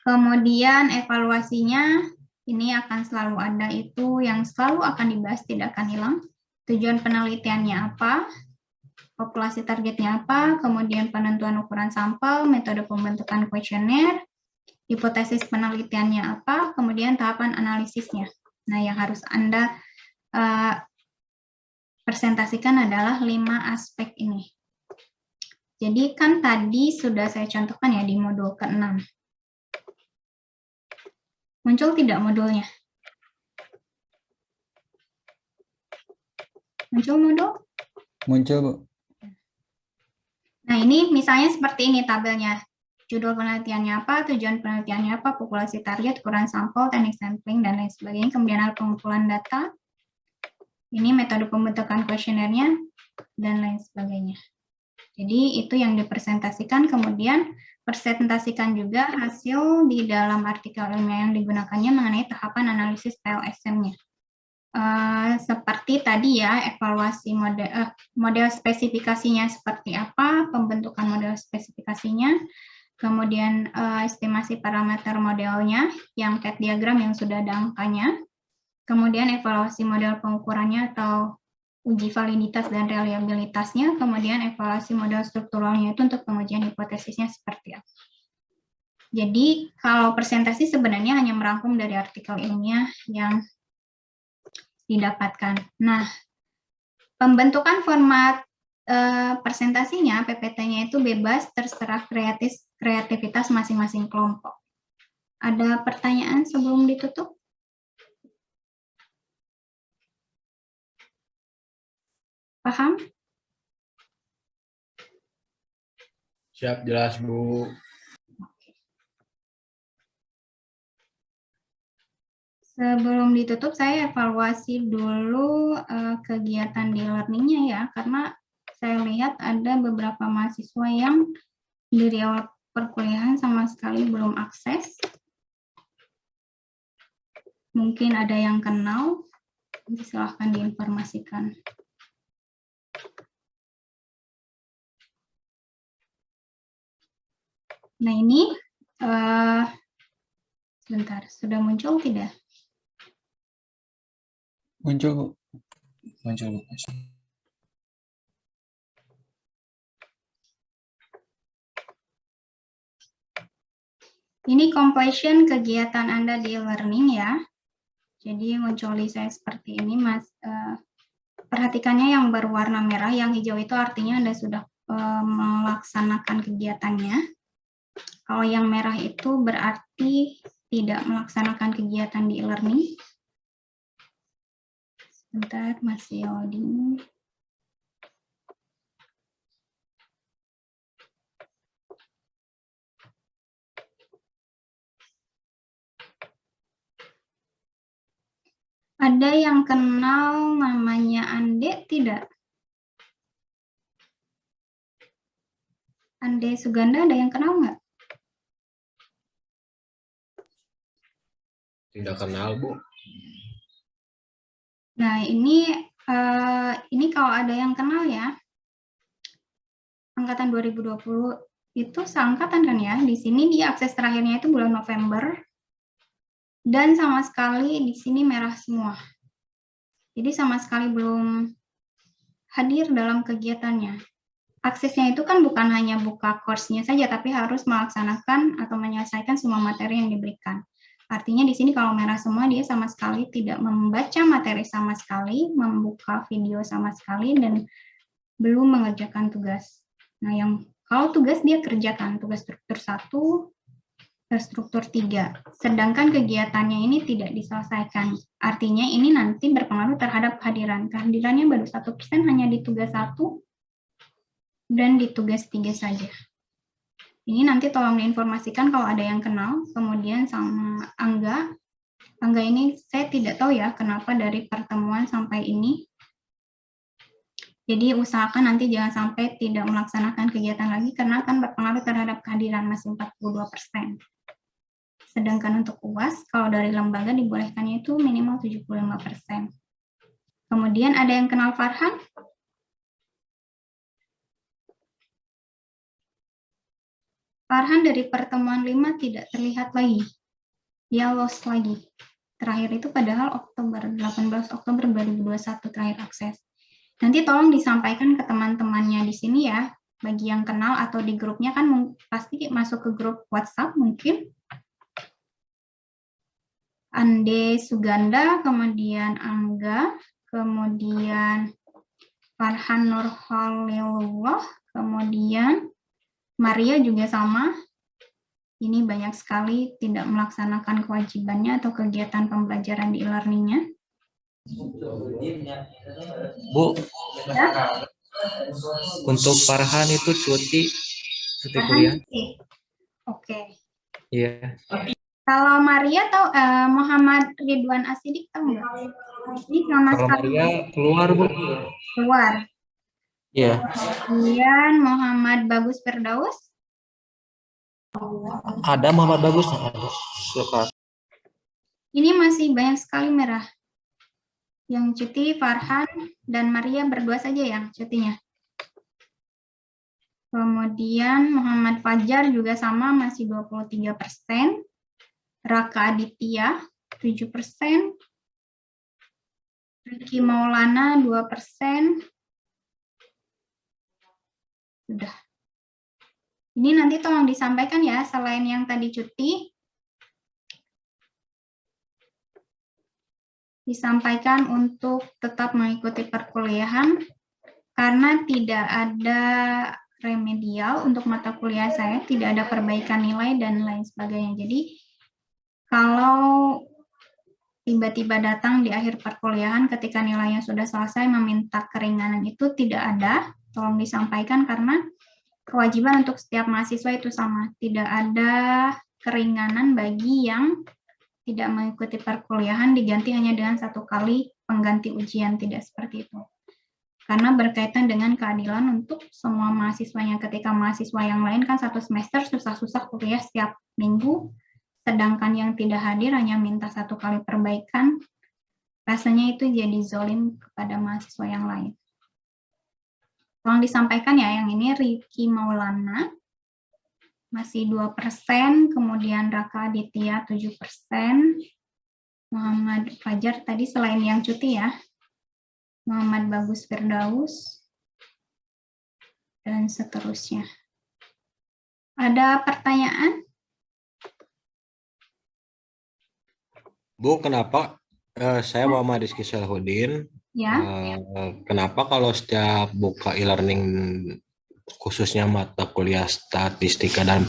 Kemudian evaluasinya ini akan selalu ada, itu yang selalu akan dibahas, tidak akan hilang. Tujuan penelitiannya apa, populasi targetnya apa, kemudian penentuan ukuran sampel, metode pembentukan kuesioner, hipotesis penelitiannya apa, kemudian tahapan analisisnya. Nah, yang harus Anda presentasikan adalah 5 aspek ini. Jadi kan tadi sudah saya contohkan ya di modul ke-6. Muncul tidak modulnya? Muncul modul? Muncul, Bu. Nah, ini misalnya seperti ini tabelnya. Judul penelitiannya apa, tujuan penelitiannya apa, populasi target, ukuran sampel, teknik sampling, dan lain sebagainya. Kemudian ada pengumpulan data. Ini metode pembentukan kuesionernya, dan lain sebagainya. Jadi itu yang dipresentasikan, kemudian presentasikan juga hasil di dalam artikel ilmiah yang digunakannya mengenai tahapan analisis PLSM-nya. Seperti tadi ya, evaluasi model spesifikasinya seperti apa, pembentukan model spesifikasinya, kemudian estimasi parameter modelnya, yang CAD diagram yang sudah ada angkanya, kemudian evaluasi model pengukurannya atau uji validitas dan reliabilitasnya, kemudian evaluasi model strukturalnya itu untuk pengujian hipotesisnya seperti apa. Jadi kalau presentasi sebenarnya hanya merangkum dari artikel ilmiah yang didapatkan. Nah, pembentukan format presentasinya, PPT-nya itu bebas, terserah kreativitas masing-masing kelompok. Ada pertanyaan sebelum ditutup? Paham? Siap, jelas, Bu. Sebelum ditutup, saya evaluasi dulu kegiatan di learning-nya ya, karena saya lihat ada beberapa mahasiswa yang dari awal perkuliahan sama sekali belum akses. Mungkin ada yang kenal, silahkan diinformasikan. Nah ini, sebentar, sudah muncul tidak? Muncul, Bu. Muncul, Bu. Ini completion kegiatan Anda di learning ya. Jadi muncul di saya seperti ini, Mas. Perhatikannya yang berwarna merah, yang hijau itu artinya Anda sudah melaksanakan kegiatannya. Kalau yang merah itu berarti tidak melaksanakan kegiatan di e-learning. Sebentar, masih loading. Ada yang kenal namanya Ande tidak? Ande Suganda ada yang kenal nggak? Tidak kenal, Bu. Nah, ini kalau ada yang kenal ya, angkatan 2020 itu seangkatan kan ya. Di sini dia akses terakhirnya itu bulan November, dan sama sekali di sini merah semua. Jadi sama sekali belum hadir dalam kegiatannya. Aksesnya itu kan bukan hanya buka course-nya saja, tapi harus melaksanakan atau menyelesaikan semua materi yang diberikan. Artinya di sini kalau merah semua, dia sama sekali tidak membaca materi sama sekali, membuka video sama sekali, dan belum mengerjakan tugas. Nah, yang kalau tugas dia kerjakan, tugas struktur 1, struktur 3. Sedangkan kegiatannya ini tidak diselesaikan. Artinya ini nanti berpengaruh terhadap kehadiran. Kehadirannya baru 1% hanya di tugas 1 dan di tugas 3 saja. Ini nanti tolong diinformasikan kalau ada yang kenal. Kemudian sama Angga. Angga ini saya tidak tahu ya kenapa dari pertemuan sampai ini. Jadi usahakan nanti jangan sampai tidak melaksanakan kegiatan lagi karena akan berpengaruh terhadap kehadiran, masih 42%. Sedangkan untuk UAS, kalau dari lembaga dibolehkannya itu minimal 75%. Kemudian ada yang kenal Farhan? Farhan dari pertemuan 5 tidak terlihat lagi. Dia lost lagi. Terakhir itu padahal Oktober, 18 Oktober 2021 terakhir akses. Nanti tolong disampaikan ke teman-temannya di sini ya, bagi yang kenal atau di grupnya kan pasti masuk ke grup WhatsApp mungkin. Ande Suganda, kemudian Angga, kemudian Farhan Nurholilullah, kemudian Maria juga sama. Ini banyak sekali tidak melaksanakan kewajibannya atau kegiatan pembelajaran di e-learning-nya. Bu, Ya, untuk Farhan itu cuti Farhan kuliah. Oke. Iya. Kalau Maria tahu Muhammad Ridwan Asidik tahu nggak? Ini sama Kalau sekali Maria keluar, Bu. keluar. Iya. Kemudian Muhammad Bagus Firdaus. Ada Muhammad Bagus. Ada. Suka. Ini masih banyak sekali merah. Yang cuti Farhan dan Maria berdua saja yang cutinya. Kemudian Muhammad Fajar juga sama, masih 23%. Raka Aditya 7%. Ricky Maulana 2%. Sudah. Ini nanti tolong disampaikan ya, selain yang tadi cuti, disampaikan untuk tetap mengikuti perkuliahan, karena tidak ada remedial untuk mata kuliah saya, tidak ada perbaikan nilai dan lain sebagainya. Jadi, kalau tiba-tiba datang di akhir perkuliahan ketika nilainya sudah selesai meminta keringanan itu tidak ada, tolong disampaikan karena kewajiban untuk setiap mahasiswa itu sama. Tidak ada keringanan bagi yang tidak mengikuti perkuliahan diganti hanya dengan 1 kali pengganti ujian, tidak seperti itu. Karena berkaitan dengan keadilan untuk semua mahasiswanya. Ketika mahasiswa yang lain kan 1 semester susah-susah kuliah setiap minggu, sedangkan yang tidak hadir hanya minta 1 kali perbaikan, rasanya itu jadi zolim kepada mahasiswa yang lain. Tolong disampaikan ya, yang ini Ricky Maulana, masih 2%, kemudian Raka Aditya 7%, Muhammad Fajar tadi selain yang cuti ya, Muhammad Bagus Firdaus, dan seterusnya. Ada pertanyaan? Bu, kenapa saya Muhammad Rizky Salahuddin? Ya. Kenapa kalau setiap buka e-learning khususnya mata kuliah statistika dan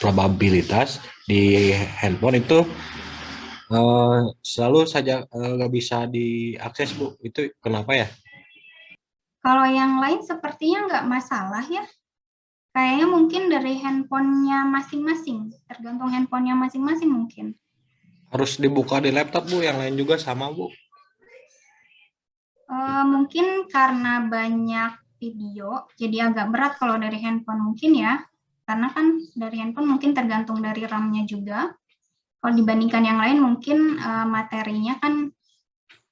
probabilitas di handphone itu selalu saja nggak bisa diakses, Bu. Itu kenapa ya? Kalau yang lain sepertinya nggak masalah ya. Kayaknya mungkin dari handphonenya masing-masing, tergantung handphonenya masing-masing mungkin. Harus dibuka di laptop, Bu. Yang lain juga sama, Bu. Mungkin karena banyak video, jadi agak berat kalau dari handphone mungkin ya. Karena kan dari handphone mungkin tergantung dari RAM-nya juga. Kalau dibandingkan yang lain mungkin materinya kan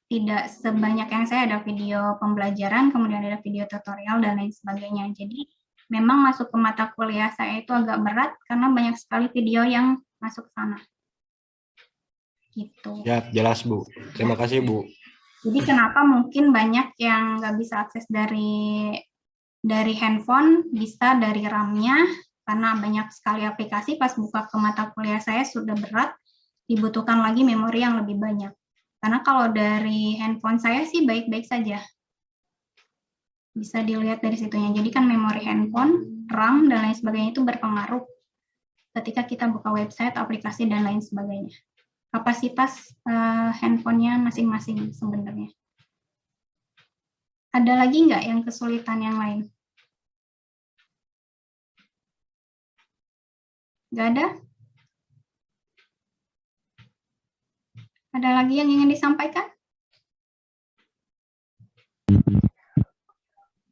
tidak sebanyak yang saya, ada video pembelajaran, kemudian ada video tutorial dan lain sebagainya. Jadi memang masuk ke mata kuliah saya itu agak berat karena banyak sekali video yang masuk sana. Gitu. Ya, jelas, Bu. Terima kasih, Bu. Jadi kenapa mungkin banyak yang nggak bisa akses dari handphone, bisa dari RAM-nya, karena banyak sekali aplikasi, pas buka ke mata kuliah saya sudah berat, dibutuhkan lagi memori yang lebih banyak. Karena kalau dari handphone saya sih baik-baik saja. Bisa dilihat dari situnya. Jadi kan memori handphone, RAM, dan lain sebagainya itu berpengaruh ketika kita buka website, aplikasi, dan lain sebagainya. Kapasitas handphonenya masing-masing sebenarnya. Ada lagi nggak yang kesulitan yang lain? Nggak ada? Ada lagi yang ingin disampaikan?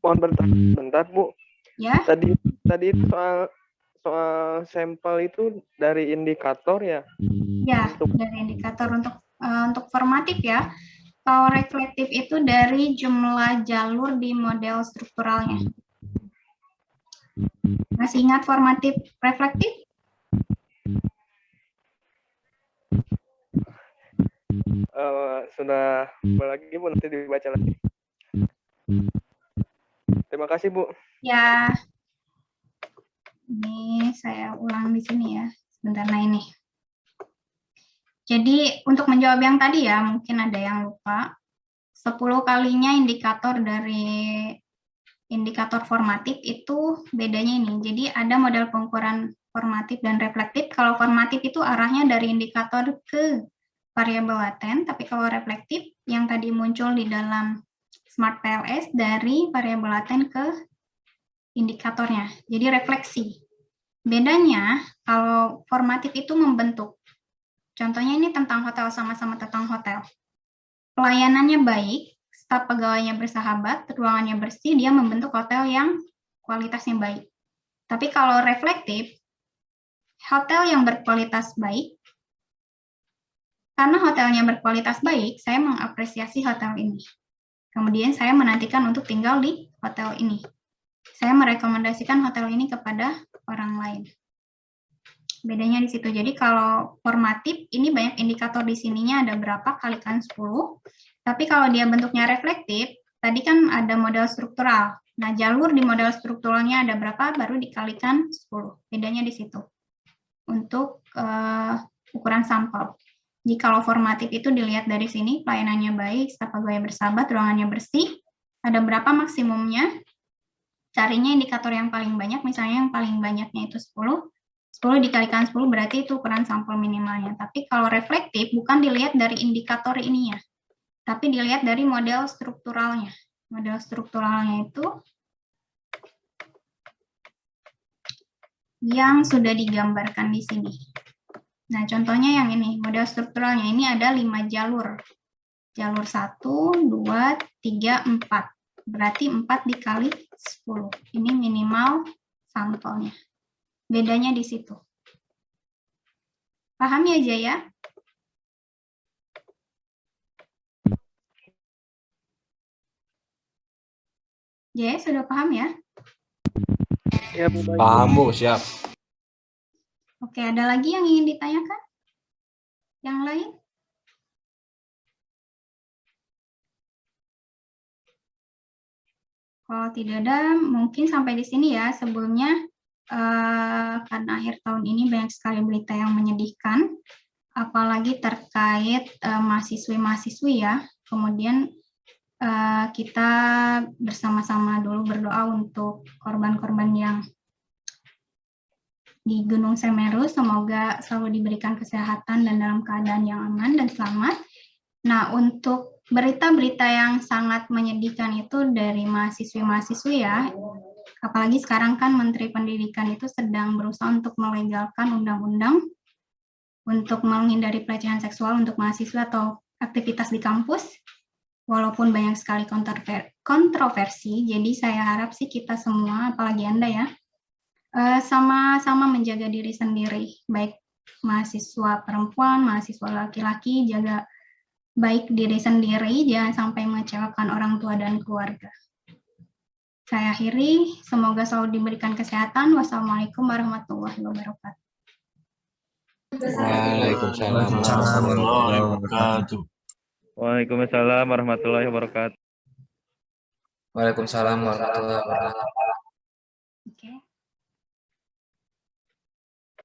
Mohon bentar, Bu. Ya, Tadi itu soal sampel itu dari indikator ya? ya dari indikator untuk formatif ya. Kalau reflektif itu dari jumlah jalur di model strukturalnya. Masih ingat formatif reflektif? Sudah lagi, Bu, nanti dibaca lagi. Terima kasih, Bu. Ya, ini saya ulang di sini ya. Sebentar, nah ini. Jadi untuk menjawab yang tadi ya, mungkin ada yang lupa. 10 kalinya indikator dari indikator formatif itu bedanya ini. Jadi ada model pengukuran formatif dan reflektif. Kalau formatif itu arahnya dari indikator ke variabel laten, tapi kalau reflektif yang tadi muncul di dalam Smart PLS dari variabel laten ke indikatornya. Jadi refleksi. Bedanya kalau formatif itu membentuk. Contohnya ini tentang hotel, sama-sama tentang hotel. Pelayanannya baik, staf pegawainya bersahabat, ruangannya bersih, dia membentuk hotel yang kualitasnya baik. Tapi kalau reflektif, hotel yang berkualitas baik, karena hotelnya berkualitas baik, saya mengapresiasi hotel ini. Kemudian saya menantikan untuk tinggal di hotel ini. Saya merekomendasikan hotel ini kepada orang lain. Bedanya di situ. Jadi kalau formatif, ini banyak indikator di sininya, ada berapa, kalikan 10. Tapi kalau dia bentuknya reflektif, tadi kan ada model struktural. Nah, jalur di model strukturalnya ada berapa, baru dikalikan 10. Bedanya di situ. Untuk ukuran sampel. Jadi kalau formatif itu dilihat dari sini, pelayanannya baik, staf pegawai bersahabat, ruangannya bersih, ada berapa maksimumnya, carinya indikator yang paling banyak, misalnya yang paling banyaknya itu 10, 10 dikalikan 10 berarti itu ukuran sampel minimalnya. Tapi kalau reflektif bukan dilihat dari indikator ininya, tapi dilihat dari model strukturalnya. Model strukturalnya itu yang sudah digambarkan di sini. Nah, contohnya yang ini, model strukturalnya ini ada 5 jalur. Jalur 1, 2, 3, 4. Berarti 4 dikali 10. Ini minimal sampelnya. Bedanya di situ. Paham ya, Jaya? Jaya, sudah paham ya? Ya, Bu. Paham, Bu. Siap. Oke, ada lagi yang ingin ditanyakan? Yang lain? Kalau tidak ada, mungkin sampai di sini ya. Sebelumnya, karena akhir tahun ini banyak sekali berita yang menyedihkan, apalagi terkait mahasiswi-mahasiswi ya. Kemudian kita bersama-sama dulu berdoa untuk korban-korban yang di Gunung Semeru. Semoga selalu diberikan kesehatan dan dalam keadaan yang aman dan selamat. Nah, untuk berita-berita yang sangat menyedihkan itu dari mahasiswi-mahasiswi ya, apalagi sekarang kan Menteri Pendidikan itu sedang berusaha untuk melegalkan undang-undang untuk menghindari pelecehan seksual untuk mahasiswa atau aktivitas di kampus. Walaupun banyak sekali kontroversi, jadi saya harap sih kita semua, apalagi Anda ya, sama-sama menjaga diri sendiri, baik mahasiswa perempuan, mahasiswa laki-laki, jaga baik diri sendiri, jangan sampai mengecewakan orang tua dan keluarga. Saya akhiri, semoga selalu diberikan kesehatan. Wassalamualaikum warahmatullahi wabarakatuh. Waalaikumsalam warahmatullahi wabarakatuh. Waalaikumsalam warahmatullahi wabarakatuh. Waalaikumsalam warahmatullahi wabarakatuh.